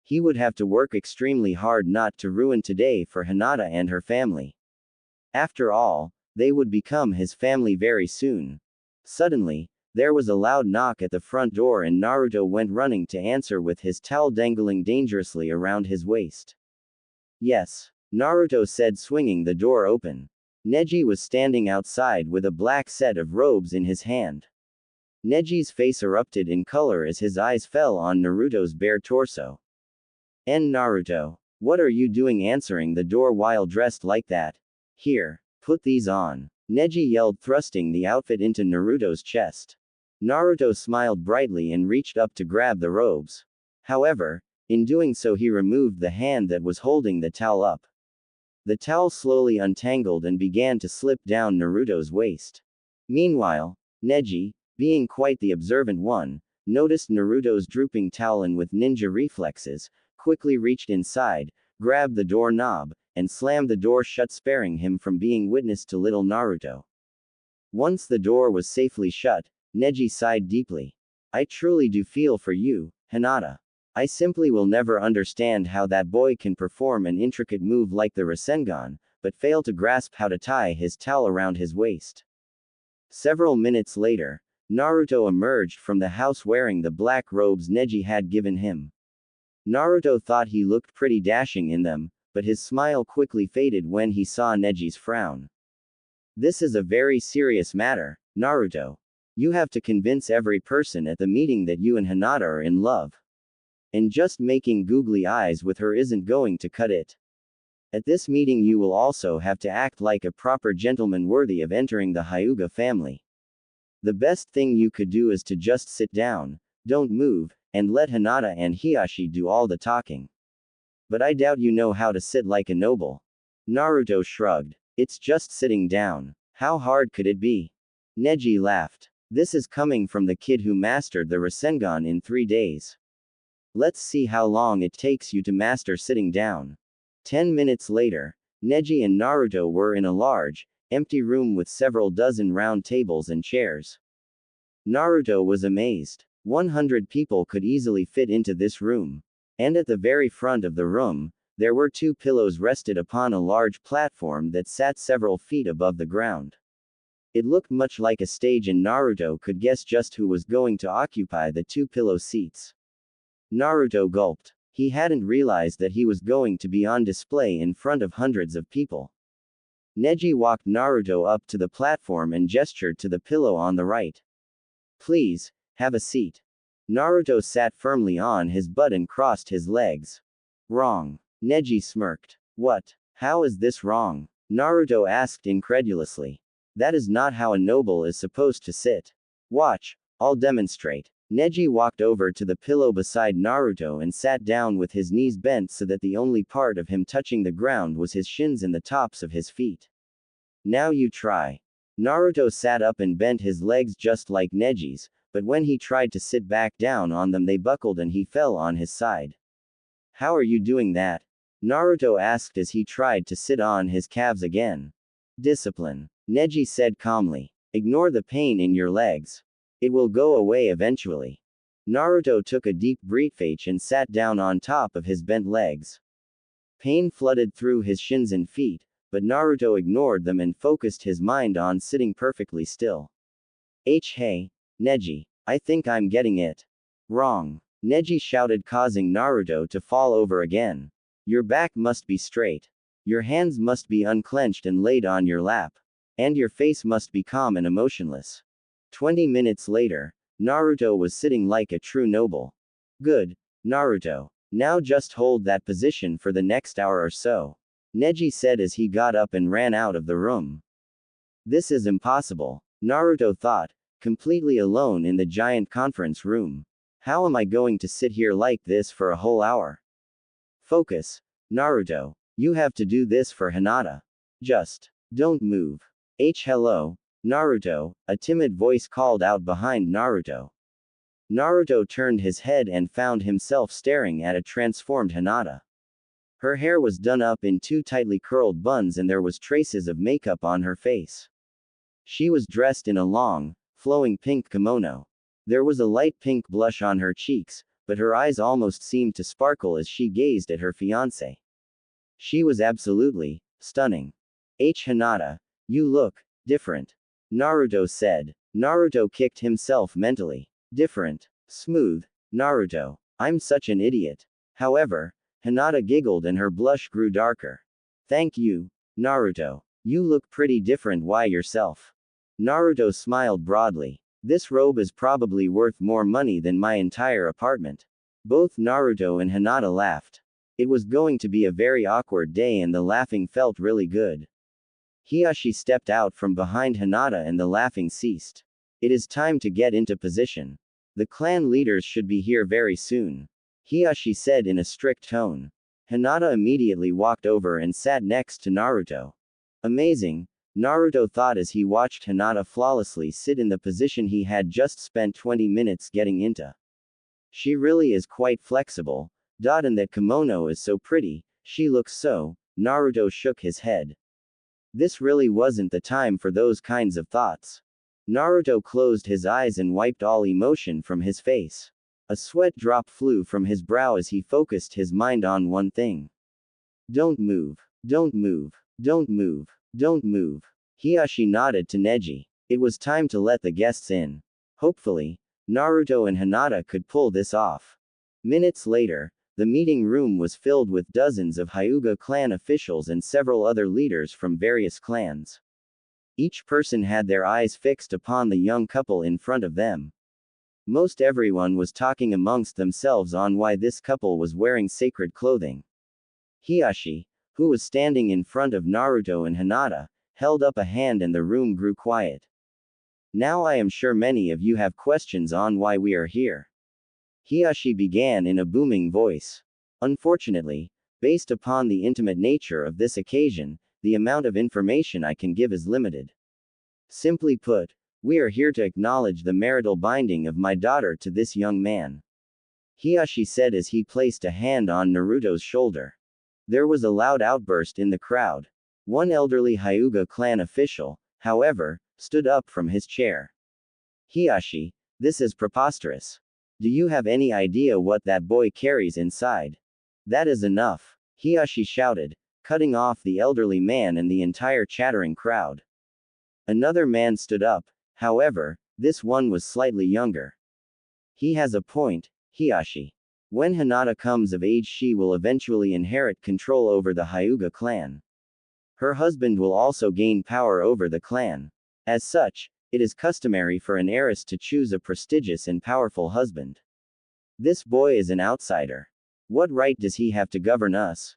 He would have to work extremely hard not to ruin today for Hinata and her family. After all, they would become his family very soon. Suddenly, there was a loud knock at the front door and Naruto went running to answer with his towel dangling dangerously around his waist. Yes, Naruto said, swinging the door open. Neji was standing outside with a black set of robes in his hand. Neji's face erupted in color as his eyes fell on Naruto's bare torso. Naruto, what are you doing answering the door while dressed like that? Here, put these on. Neji yelled, thrusting the outfit into Naruto's chest. Naruto smiled brightly and reached up to grab the robes. However, in doing so he removed the hand that was holding the towel up. The towel slowly untangled and began to slip down Naruto's waist. Meanwhile, Neji, being quite the observant one, noticed Naruto's drooping towel and with ninja reflexes, quickly reached inside, grabbed the door knob, and slammed the door shut, sparing him from being witness to little Naruto. Once the door was safely shut, Neji sighed deeply. I truly do feel for you, Hinata. I simply will never understand how that boy can perform an intricate move like the Rasengan, but fail to grasp how to tie his towel around his waist. Several minutes later, Naruto emerged from the house wearing the black robes Neji had given him. Naruto thought he looked pretty dashing in them, but his smile quickly faded when he saw Neji's frown. This is a very serious matter, Naruto. You have to convince every person at the meeting that you and Hinata are in love. And just making googly eyes with her isn't going to cut it. At this meeting you will also have to act like a proper gentleman worthy of entering the Hyuga family. The best thing you could do is to just sit down, don't move, and let Hinata and Hiashi do all the talking. But I doubt you know how to sit like a noble. Naruto shrugged. It's just sitting down. How hard could it be? Neji laughed. This is coming from the kid who mastered the Rasengan in 3 days. Let's see how long it takes you to master sitting down. 10 minutes later, Neji and Naruto were in a large, empty room with several dozen round tables and chairs. Naruto was amazed. 100 people could easily fit into this room. And at the very front of the room, there were 2 pillows rested upon a large platform that sat several feet above the ground. It looked much like a stage and Naruto could guess just who was going to occupy the 2 pillow seats. Naruto gulped. He hadn't realized that he was going to be on display in front of hundreds of people. Neji walked Naruto up to the platform and gestured to the pillow on the right. Please, have a seat. Naruto sat firmly on his butt and crossed his legs. Wrong. Neji smirked. What? How is this wrong? Naruto asked incredulously. That is not how a noble is supposed to sit. Watch, I'll demonstrate. Neji walked over to the pillow beside Naruto and sat down with his knees bent so that the only part of him touching the ground was his shins and the tops of his feet. Now you try. Naruto sat up and bent his legs just like Neji's, but when he tried to sit back down on them they buckled and he fell on his side. How are you doing that? Naruto asked as he tried to sit on his calves again. Discipline. Neji said calmly. Ignore the pain in your legs. It will go away eventually. Naruto took a deep breath and sat down on top of his bent legs. Pain flooded through his shins and feet, but Naruto ignored them and focused his mind on sitting perfectly still. Hey, Neji, I think I'm getting it. Wrong. Neji shouted, causing Naruto to fall over again. Your back must be straight. Your hands must be unclenched and laid on your lap. And your face must be calm and emotionless. 20 minutes later, Naruto was sitting like a true noble. Good, Naruto. Now just hold that position for the next hour or so. Neji said as he got up and ran out of the room. This is impossible, Naruto thought, completely alone in the giant conference room. How am I going to sit here like this for a whole hour? Focus, Naruto. You have to do this for Hinata. Just don't move. Hello, Naruto, a timid voice called out behind Naruto. Naruto turned his head and found himself staring at a transformed Hinata. Her hair was done up in 2 tightly curled buns and there was traces of makeup on her face. She was dressed in a long, flowing pink kimono. There was a light pink blush on her cheeks, but her eyes almost seemed to sparkle as she gazed at her fiancé. She was absolutely stunning. Hinata, you look different. Naruto said. Naruto kicked himself mentally. Different. Smooth. Naruto. I'm such an idiot. However, Hinata giggled and her blush grew darker. Thank you, Naruto. You look pretty different. Why yourself? Naruto smiled broadly. This robe is probably worth more money than my entire apartment. Both Naruto and Hinata laughed. It was going to be a very awkward day and the laughing felt really good. Hiashi stepped out from behind Hinata and the laughing ceased. It is time to get into position. The clan leaders should be here very soon. Hiashi said in a strict tone. Hinata immediately walked over and sat next to Naruto. Amazing, Naruto thought as he watched Hinata flawlessly sit in the position he had just spent 20 minutes getting into. She really is quite flexible. And that kimono is so pretty, she looks so. Naruto shook his head. This really wasn't the time for those kinds of thoughts. Naruto closed his eyes and wiped all emotion from his face. A sweat drop flew from his brow as he focused his mind on one thing. Don't move. Don't move. Don't move. Don't move. Hiashi nodded to Neji. It was time to let the guests in. Hopefully, Naruto and Hinata could pull this off. Minutes later, the meeting room was filled with dozens of Hyuga clan officials and several other leaders from various clans. Each person had their eyes fixed upon the young couple in front of them. Most everyone was talking amongst themselves on why this couple was wearing sacred clothing. Hiashi, who was standing in front of Naruto and Hinata, held up a hand and the room grew quiet. Now I am sure many of you have questions on why we are here. Hiashi began in a booming voice. Unfortunately, based upon the intimate nature of this occasion, the amount of information I can give is limited. Simply put, we are here to acknowledge the marital binding of my daughter to this young man. Hiashi said as he placed a hand on Naruto's shoulder. There was a loud outburst in the crowd. One elderly Hyuga clan official, however, stood up from his chair. Hiashi, this is preposterous. Do you have any idea what that boy carries inside? That is enough, Hiashi shouted, cutting off the elderly man and the entire chattering crowd. Another man stood up, however, this one was slightly younger. He has a point, Hiashi. When Hinata comes of age, she will eventually inherit control over the Hyuga clan. Her husband will also gain power over the clan. As such, it is customary for an heiress to choose a prestigious and powerful husband. This boy is an outsider. What right does he have to govern us?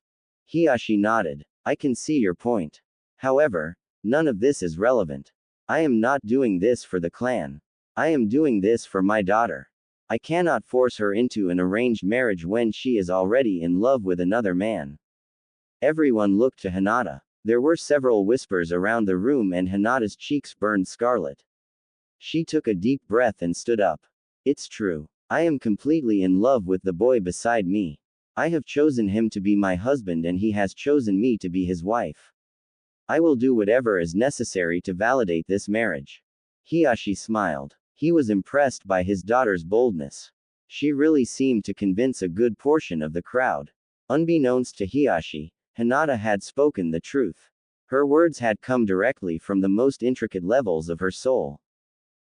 Hiashi nodded. I can see your point. However, none of this is relevant. I am not doing this for the clan. I am doing this for my daughter. I cannot force her into an arranged marriage when she is already in love with another man. Everyone looked to Hinata. There were several whispers around the room and Hinata's cheeks burned scarlet. She took a deep breath and stood up. It's true. I am completely in love with the boy beside me. I have chosen him to be my husband and he has chosen me to be his wife. I will do whatever is necessary to validate this marriage. Hiashi smiled. He was impressed by his daughter's boldness. She really seemed to convince a good portion of the crowd. Unbeknownst to Hiashi, Hinata had spoken the truth. Her words had come directly from the most intricate levels of her soul.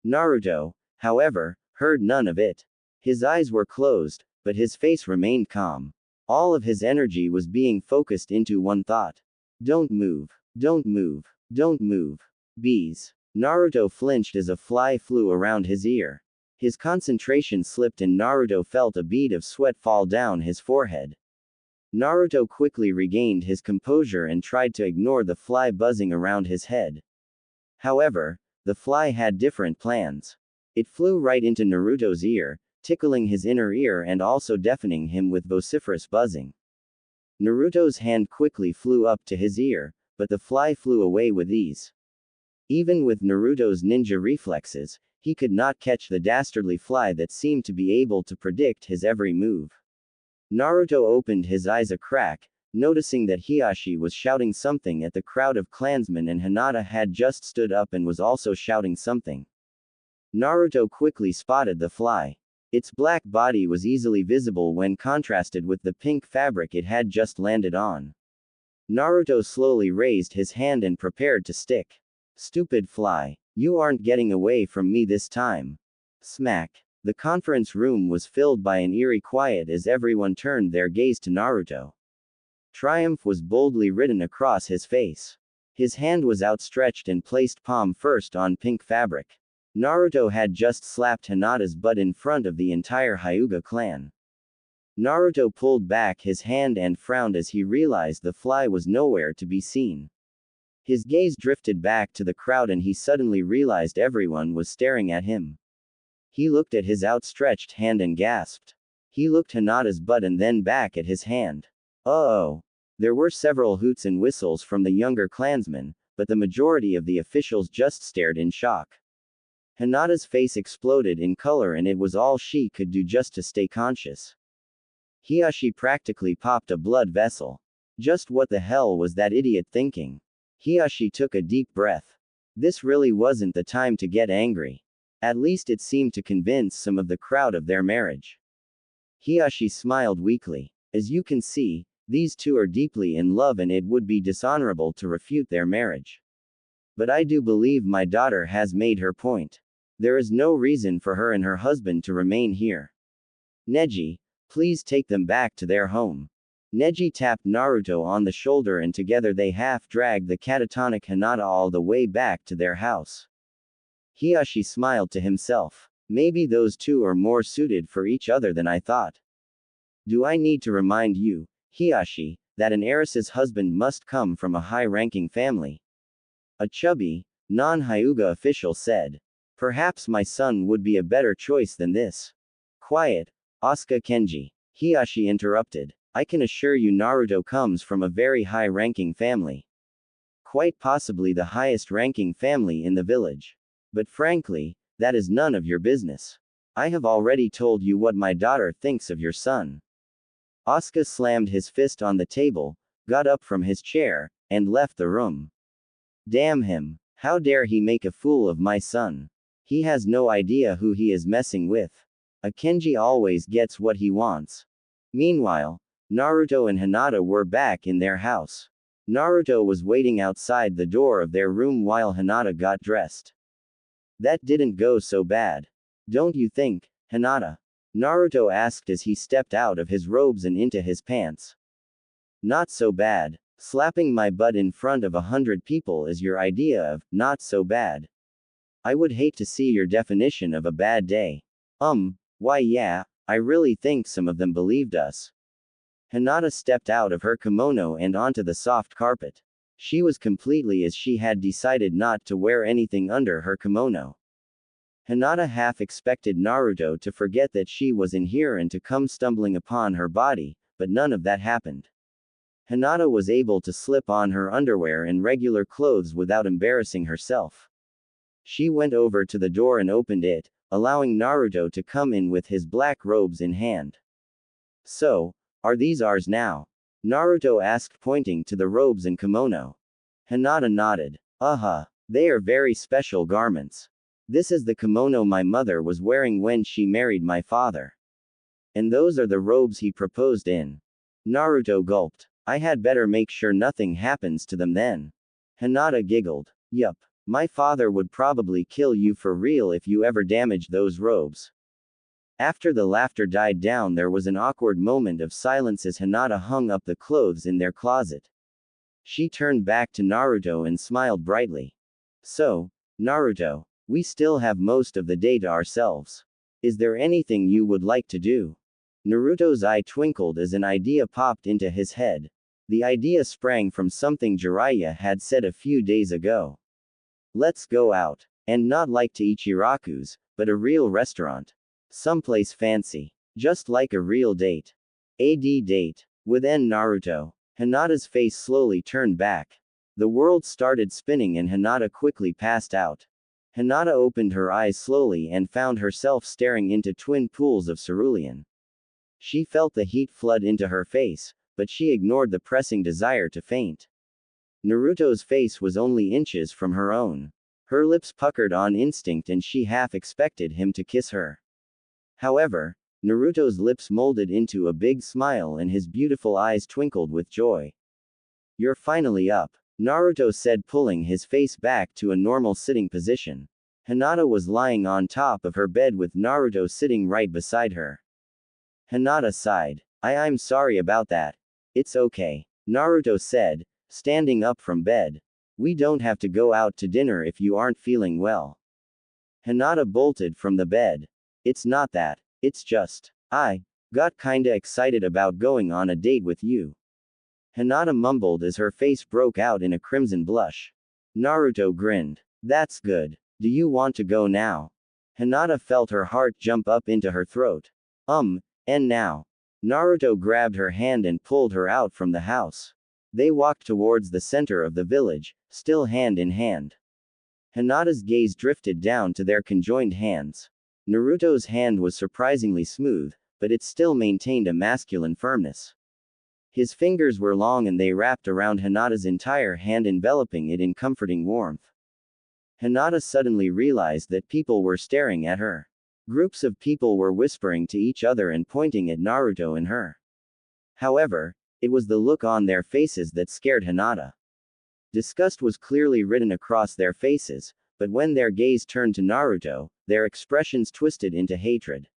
Naruto, however, heard none of it. His eyes were closed, but his face remained calm. All of his energy was being focused into one thought. Don't move. Don't move. Don't move. Bees. Naruto flinched as a fly flew around his ear. His concentration slipped and Naruto felt a bead of sweat fall down his forehead. Naruto quickly regained his composure and tried to ignore the fly buzzing around his head. However, the fly had different plans. It flew right into Naruto's ear, tickling his inner ear and also deafening him with vociferous buzzing. Naruto's hand quickly flew up to his ear, but the fly flew away with ease. Even with Naruto's ninja reflexes, he could not catch the dastardly fly that seemed to be able to predict his every move. Naruto opened his eyes a crack, noticing that Hiashi was shouting something at the crowd of clansmen and Hinata had just stood up and was also shouting something. Naruto quickly spotted the fly. Its black body was easily visible when contrasted with the pink fabric it had just landed on. Naruto slowly raised his hand and prepared to stick. Stupid fly. You aren't getting away from me this time. Smack. The conference room was filled by an eerie quiet as everyone turned their gaze to Naruto. Triumph was boldly written across his face. His hand was outstretched and placed palm first on pink fabric. Naruto had just slapped Hinata's butt in front of the entire Hyuga clan. Naruto pulled back his hand and frowned as he realized the fly was nowhere to be seen. His gaze drifted back to the crowd and he suddenly realized everyone was staring at him. He looked at his outstretched hand and gasped. He looked Hinata's butt and then back at his hand. Oh. There were several hoots and whistles from the younger clansmen, but the majority of the officials just stared in shock. Hinata's face exploded in color and it was all she could do just to stay conscious. Hiashi practically popped a blood vessel. Just what the hell was that idiot thinking? Hiashi took a deep breath. This really wasn't the time to get angry. At least it seemed to convince some of the crowd of their marriage. Hiashi smiled weakly. As you can see, these two are deeply in love and it would be dishonorable to refute their marriage. But I do believe my daughter has made her point. There is no reason for her and her husband to remain here. Neji, please take them back to their home. Neji tapped Naruto on the shoulder and together they half-dragged the catatonic Hinata all the way back to their house. Hiashi smiled to himself. Maybe those two are more suited for each other than I thought. Do I need to remind you, Hiashi, that an heiress's husband must come from a high-ranking family? A chubby, non-Hyuga official said. Perhaps my son would be a better choice than this. Quiet, Asuka Kenji. Hiashi interrupted. I can assure you Naruto comes from a very high-ranking family. Quite possibly the highest-ranking family in the village. But frankly, that is none of your business. I have already told you what my daughter thinks of your son. Asuka slammed his fist on the table, got up from his chair, and left the room. Damn him. How dare he make a fool of my son? He has no idea who he is messing with. A Kenji always gets what he wants. Meanwhile, Naruto and Hinata were back in their house. Naruto was waiting outside the door of their room while Hinata got dressed. That didn't go so bad. Don't you think, Hinata? Naruto asked as he stepped out of his robes and into his pants. Not so bad. Slapping my butt in front of 100 people is your idea of, not so bad. I would hate to see your definition of a bad day. Why yeah, I really think some of them believed us. Hinata stepped out of her kimono and onto the soft carpet. She was completely as she had decided not to wear anything under her kimono. Hinata half expected Naruto to forget that she was in here and to come stumbling upon her body, but none of that happened. Hinata was able to slip on her underwear and regular clothes without embarrassing herself. She went over to the door and opened it, allowing Naruto to come in with his black robes in hand. So, are these ours now? Naruto asked pointing to the robes and kimono. Hinata nodded. They are very special garments. This is the kimono my mother was wearing when she married my father. And those are the robes he proposed in. Naruto gulped. I had better make sure nothing happens to them then. Hinata giggled. Yup. My father would probably kill you for real if you ever damaged those robes. After the laughter died down there was an awkward moment of silence as Hinata hung up the clothes in their closet. She turned back to Naruto and smiled brightly. So, Naruto, we still have most of the day to ourselves. Is there anything you would like to do? Naruto's eye twinkled as an idea popped into his head. The idea sprang from something Jiraiya had said a few days ago. Let's go out. And not like to Ichiraku's, but a real restaurant. Someplace fancy. Just like a real date. Date. Within Naruto. Hinata's face slowly turned back. The world started spinning and Hinata quickly passed out. Hinata opened her eyes slowly and found herself staring into twin pools of cerulean. She felt the heat flood into her face, but she ignored the pressing desire to faint. Naruto's face was only inches from her own. Her lips puckered on instinct and she half expected him to kiss her. However, Naruto's lips molded into a big smile and his beautiful eyes twinkled with joy. You're finally up, Naruto said, pulling his face back to a normal sitting position. Hinata was lying on top of her bed with Naruto sitting right beside her. Hinata sighed. I'm sorry about that. It's okay, Naruto said, standing up from bed. We don't have to go out to dinner if you aren't feeling well. Hinata bolted from the bed. It's not that. It's just, I got kinda excited about going on a date with you. Hinata mumbled as her face broke out in a crimson blush. Naruto grinned. That's good. Do you want to go now? Hinata felt her heart jump up into her throat. And now. Naruto grabbed her hand and pulled her out from the house. They walked towards the center of the village, still hand in hand. Hinata's gaze drifted down to their conjoined hands. Naruto's hand was surprisingly smooth, but it still maintained a masculine firmness. His fingers were long and they wrapped around Hinata's entire hand, enveloping it in comforting warmth. Hinata suddenly realized that people were staring at her. Groups of people were whispering to each other and pointing at Naruto and her. However, it was the look on their faces that scared Hinata. Disgust was clearly written across their faces, but when their gaze turned to Naruto, their expressions twisted into hatred.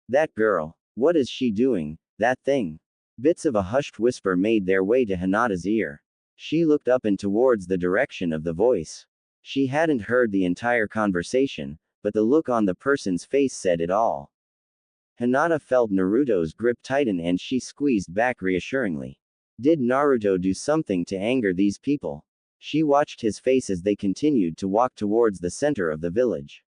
That girl. What is she doing? That thing. Bits of a hushed whisper made their way to Hinata's ear. She looked up and towards the direction of the voice. She hadn't heard the entire conversation, but the look on the person's face said it all. Hinata felt Naruto's grip tighten and she squeezed back reassuringly. Did Naruto do something to anger these people? She watched his face as they continued to walk towards the center of the village.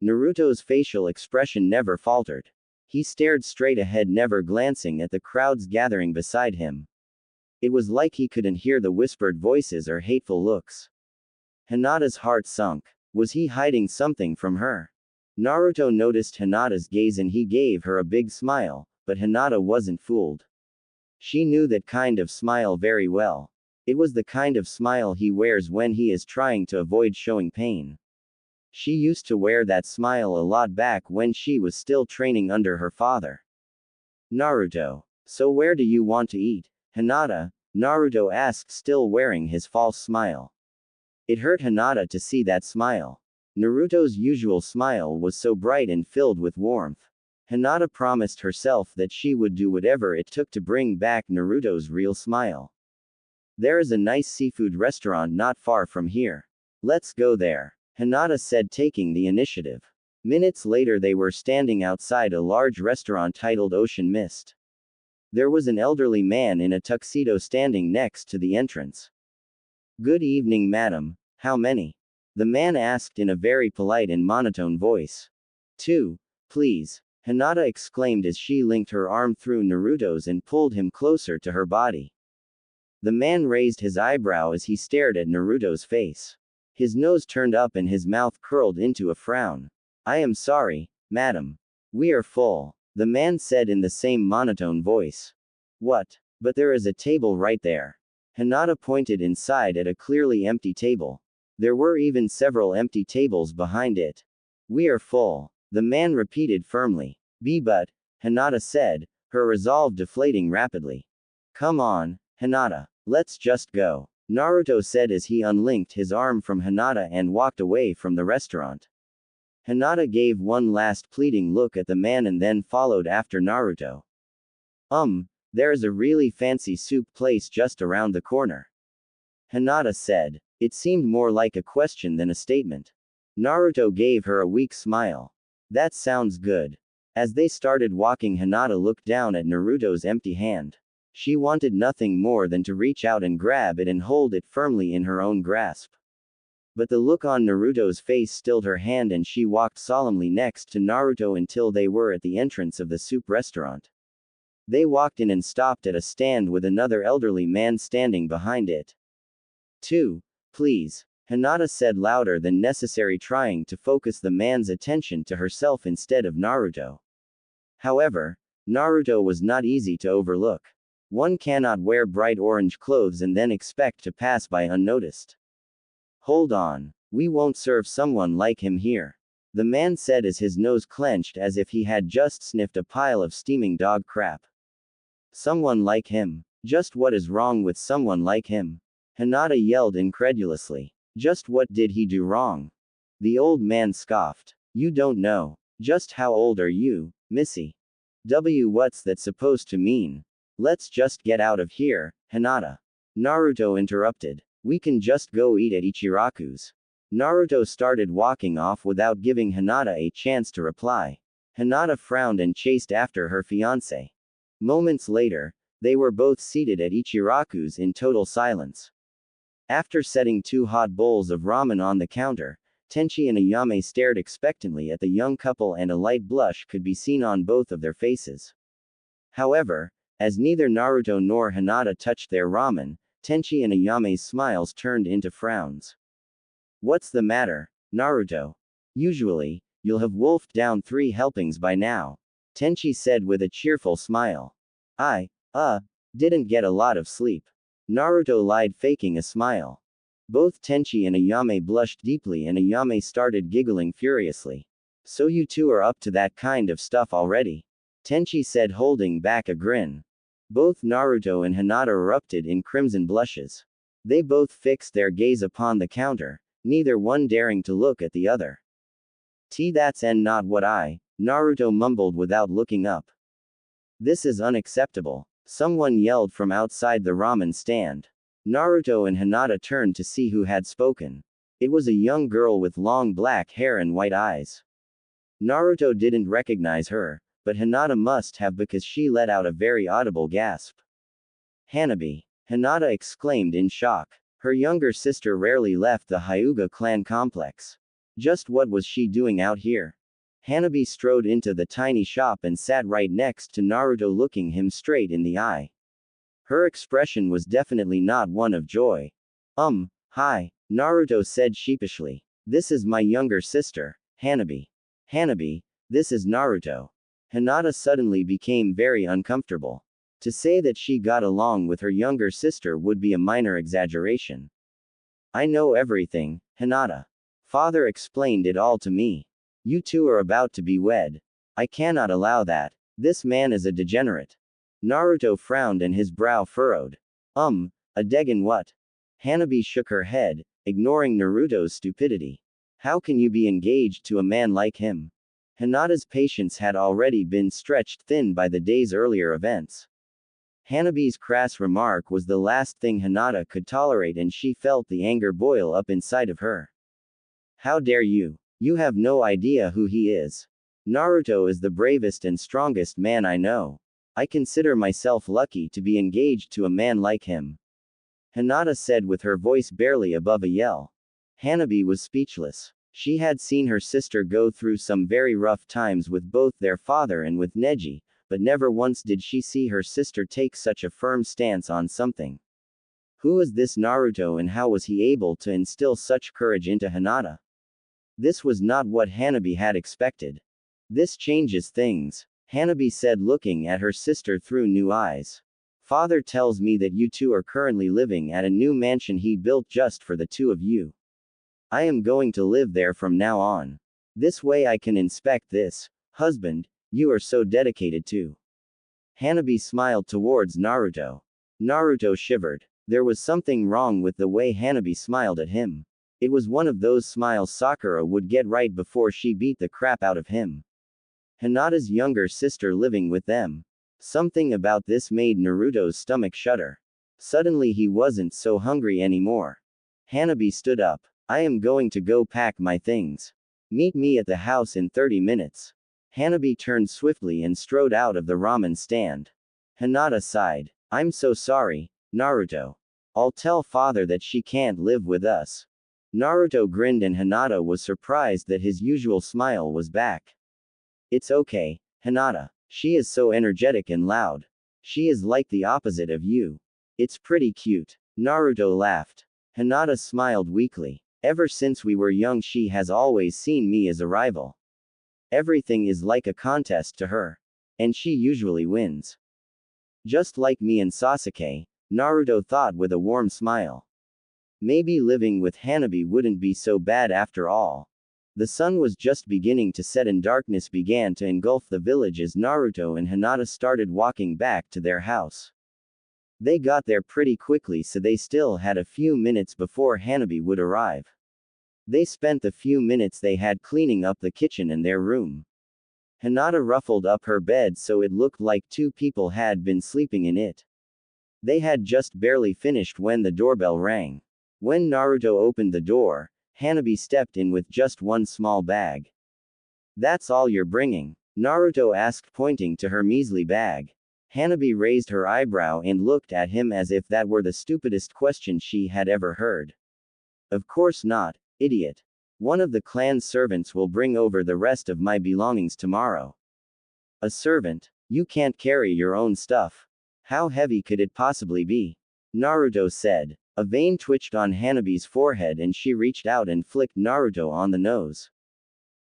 Naruto's facial expression never faltered. He stared straight ahead, never glancing at the crowds gathering beside him. It was like he couldn't hear the whispered voices or hateful looks. Hinata's heart sunk. Was he hiding something from her? Naruto noticed Hinata's gaze and he gave her a big smile, but Hinata wasn't fooled. She knew that kind of smile very well. It was the kind of smile he wears when he is trying to avoid showing pain. She used to wear that smile a lot back when she was still training under her father. Naruto. So where do you want to eat, Hinata? Naruto asked, still wearing his false smile. It hurt Hinata to see that smile. Naruto's usual smile was so bright and filled with warmth. Hinata promised herself that she would do whatever it took to bring back Naruto's real smile. There is a nice seafood restaurant not far from here. Let's go there, Hinata said, taking the initiative. Minutes later they were standing outside a large restaurant titled Ocean Mist. There was an elderly man in a tuxedo standing next to the entrance. Good evening, madam. How many? The man asked in a very polite and monotone voice. 2, please, Hinata exclaimed as she linked her arm through Naruto's and pulled him closer to her body. The man raised his eyebrow as he stared at Naruto's face. His nose turned up and his mouth curled into a frown. I am sorry, madam. We are full, the man said in the same monotone voice. What? But there is a table right there. Hinata pointed inside at a clearly empty table. There were even several empty tables behind it. We are full, the man repeated firmly. But, Hinata said, her resolve deflating rapidly. Come on, Hinata, let's just go, Naruto said as he unlinked his arm from Hinata and walked away from the restaurant. Hinata gave one last pleading look at the man and then followed after Naruto. There is a really fancy soup place just around the corner, Hinata said. It seemed more like a question than a statement. Naruto gave her a weak smile. That sounds good. As they started walking, Hinata looked down at Naruto's empty hand. She wanted nothing more than to reach out and grab it and hold it firmly in her own grasp. But the look on Naruto's face stilled her hand and she walked solemnly next to Naruto until they were at the entrance of the soup restaurant. They walked in and stopped at a stand with another elderly man standing behind it. 2, please, Hinata said louder than necessary, trying to focus the man's attention to herself instead of Naruto. However, Naruto was not easy to overlook. One cannot wear bright orange clothes and then expect to pass by unnoticed. Hold on, we won't serve someone like him here, the man said as his nose clenched as if he had just sniffed a pile of steaming dog crap. Someone like him? Just what is wrong with someone like him? Hinata yelled incredulously. Just what did he do wrong? The old man scoffed. You don't know. Just how old are you, Missy? What's that supposed to mean? Let's just get out of here, Hinata. Naruto interrupted. We can just go eat at Ichiraku's. Naruto started walking off without giving Hinata a chance to reply. Hinata frowned and chased after her fiancé. Moments later, they were both seated at Ichiraku's in total silence. After setting 2 hot bowls of ramen on the counter, Tenchi and Ayame stared expectantly at the young couple and a light blush could be seen on both of their faces. However, as neither Naruto nor Hinata touched their ramen, Tenchi and Ayame's smiles turned into frowns. What's the matter, Naruto? Usually, you'll have wolfed down 3 helpings by now. Tenchi said with a cheerful smile. I, didn't get a lot of sleep. Naruto lied, faking a smile. Both Tenchi and Ayame blushed deeply and Ayame started giggling furiously. So you two are up to that kind of stuff already? Tenchi said, holding back a grin. Both Naruto and Hinata erupted in crimson blushes. They both fixed their gaze upon the counter, neither one daring to look at the other. That's not what Naruto mumbled without looking up. This is unacceptable. Someone yelled from outside the ramen stand. Naruto and Hinata turned to see who had spoken. It was a young girl with long black hair and white eyes. Naruto didn't recognize her, but Hinata must have because she let out a very audible gasp. Hanabi! Hinata exclaimed in shock. Her younger sister rarely left the Hyuga clan complex. Just what was she doing out here? Hanabi strode into the tiny shop and sat right next to Naruto, looking him straight in the eye. Her expression was definitely not one of joy. Hi, Naruto said sheepishly. This is my younger sister, Hanabi. Hanabi, this is Naruto. Hinata suddenly became very uncomfortable. To say that she got along with her younger sister would be a minor exaggeration. I know everything, Hinata. Father explained it all to me. You two are about to be wed. I cannot allow that. This man is a degenerate. Naruto frowned and his brow furrowed. A degen what? Hanabi shook her head, ignoring Naruto's stupidity. How can you be engaged to a man like him? Hinata's patience had already been stretched thin by the day's earlier events. Hanabi's crass remark was the last thing Hinata could tolerate, and she felt the anger boil up inside of her. How dare you? You have no idea who he is. Naruto is the bravest and strongest man I know. I consider myself lucky to be engaged to a man like him. Hinata said with her voice barely above a yell. Hanabi was speechless. She had seen her sister go through some very rough times with both their father and with Neji, but never once did she see her sister take such a firm stance on something. Who was this Naruto and how was he able to instill such courage into Hinata? This was not what Hanabi had expected. This changes things, Hanabi said, looking at her sister through new eyes. Father tells me that you two are currently living at a new mansion he built just for the two of you. I am going to live there from now on. This way I can inspect this husband you are so dedicated to. Hanabi smiled towards Naruto. Naruto shivered. There was something wrong with the way Hanabi smiled at him. It was one of those smiles Sakura would get right before she beat the crap out of him. Hinata's younger sister living with them. Something about this made Naruto's stomach shudder. Suddenly he wasn't so hungry anymore. Hanabi stood up. I am going to go pack my things. Meet me at the house in 30 minutes. Hanabi turned swiftly and strode out of the ramen stand. Hinata sighed. I'm so sorry, Naruto. I'll tell father that she can't live with us. Naruto grinned and Hinata was surprised that his usual smile was back. It's okay, Hinata. She is so energetic and loud. She is like the opposite of you. It's pretty cute. Naruto laughed. Hinata smiled weakly. Ever since we were young she has always seen me as a rival. Everything is like a contest to her. And she usually wins. Just like me and Sasuke, Naruto thought with a warm smile. Maybe living with Hanabi wouldn't be so bad after all. The sun was just beginning to set and darkness began to engulf the village as Naruto and Hinata started walking back to their house. They got there pretty quickly, so they still had a few minutes before Hanabi would arrive. They spent the few minutes they had cleaning up the kitchen and their room. Hinata ruffled up her bed so it looked like 2 people had been sleeping in it. They had just barely finished when the doorbell rang. When Naruto opened the door, Hanabi stepped in with just one small bag. That's all you're bringing? Naruto asked, pointing to her measly bag. Hanabi raised her eyebrow and looked at him as if that were the stupidest question she had ever heard. Of course not, idiot. One of the clan's servants will bring over the rest of my belongings tomorrow. A servant? You can't carry your own stuff. How heavy could it possibly be? Naruto said. A vein twitched on Hanabi's forehead and she reached out and flicked Naruto on the nose.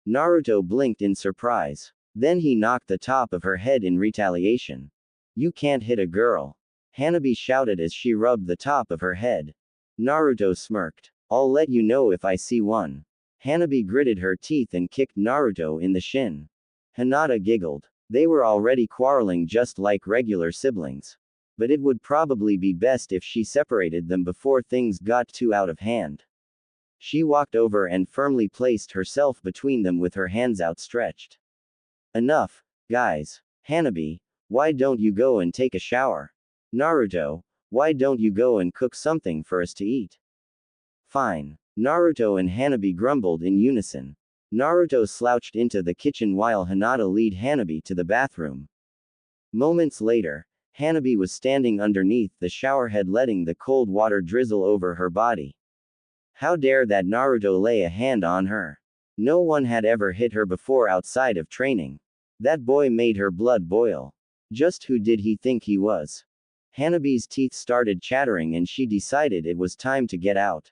Naruto blinked in surprise. Then he knocked the top of her head in retaliation. You can't hit a girl. Hanabi shouted as she rubbed the top of her head. Naruto smirked. I'll let you know if I see one. Hanabi gritted her teeth and kicked Naruto in the shin. Hinata giggled. They were already quarreling just like regular siblings. But it would probably be best if she separated them before things got too out of hand. She walked over and firmly placed herself between them with her hands outstretched. Enough, guys. Hanabi, why don't you go and take a shower? Naruto, why don't you go and cook something for us to eat? Fine. Naruto and Hanabi grumbled in unison. Naruto slouched into the kitchen while Hinata led Hanabi to the bathroom. Moments later, Hanabi was standing underneath the showerhead letting the cold water drizzle over her body. How dare that Naruto lay a hand on her? No one had ever hit her before outside of training. That boy made her blood boil. Just who did he think he was? Hanabi's teeth started chattering and she decided it was time to get out.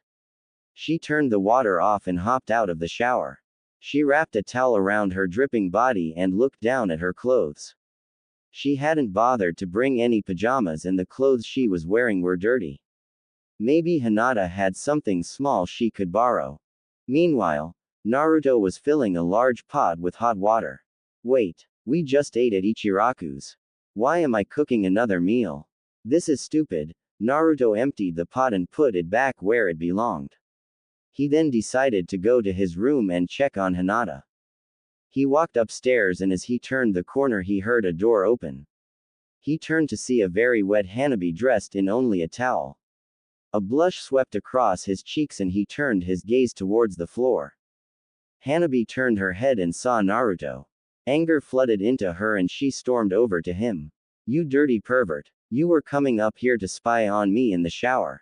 She turned the water off and hopped out of the shower. She wrapped a towel around her dripping body and looked down at her clothes. She hadn't bothered to bring any pajamas and the clothes she was wearing were dirty. Maybe Hinata had something small she could borrow. Meanwhile, Naruto was filling a large pot with hot water. Wait, we just ate at Ichiraku's. Why am I cooking another meal? This is stupid. Naruto emptied the pot and put it back where it belonged. He then decided to go to his room and check on Hinata. He walked upstairs and as he turned the corner he heard a door open. He turned to see a very wet Hanabi dressed in only a towel. A blush swept across his cheeks and he turned his gaze towards the floor. Hanabi turned her head and saw Naruto. Anger flooded into her and she stormed over to him. You dirty pervert. You were coming up here to spy on me in the shower.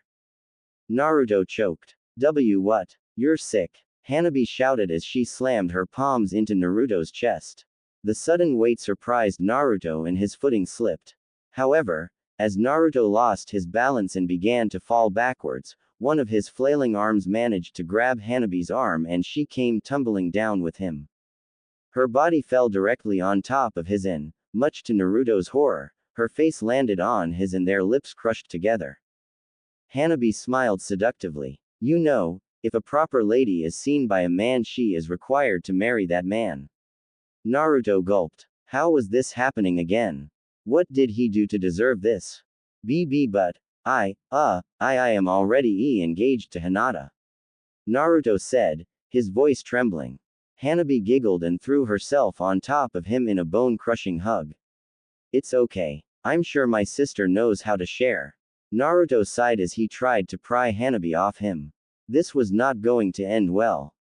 Naruto choked. What? You're sick. Hanabi shouted as she slammed her palms into Naruto's chest. The sudden weight surprised Naruto and his footing slipped. However, as Naruto lost his balance and began to fall backwards, one of his flailing arms managed to grab Hanabi's arm and she came tumbling down with him. Her body fell directly on top of his and, much to Naruto's horror, her face landed on his and their lips crushed together. Hanabi smiled seductively. You know, if a proper lady is seen by a man she is required to marry that man. Naruto gulped. How was this happening again? What did he do to deserve this? But, I am already engaged to Hinata. Naruto said, his voice trembling. Hanabi giggled and threw herself on top of him in a bone-crushing hug. It's okay. I'm sure my sister knows how to share. Naruto sighed as he tried to pry Hanabi off him. This was not going to end well.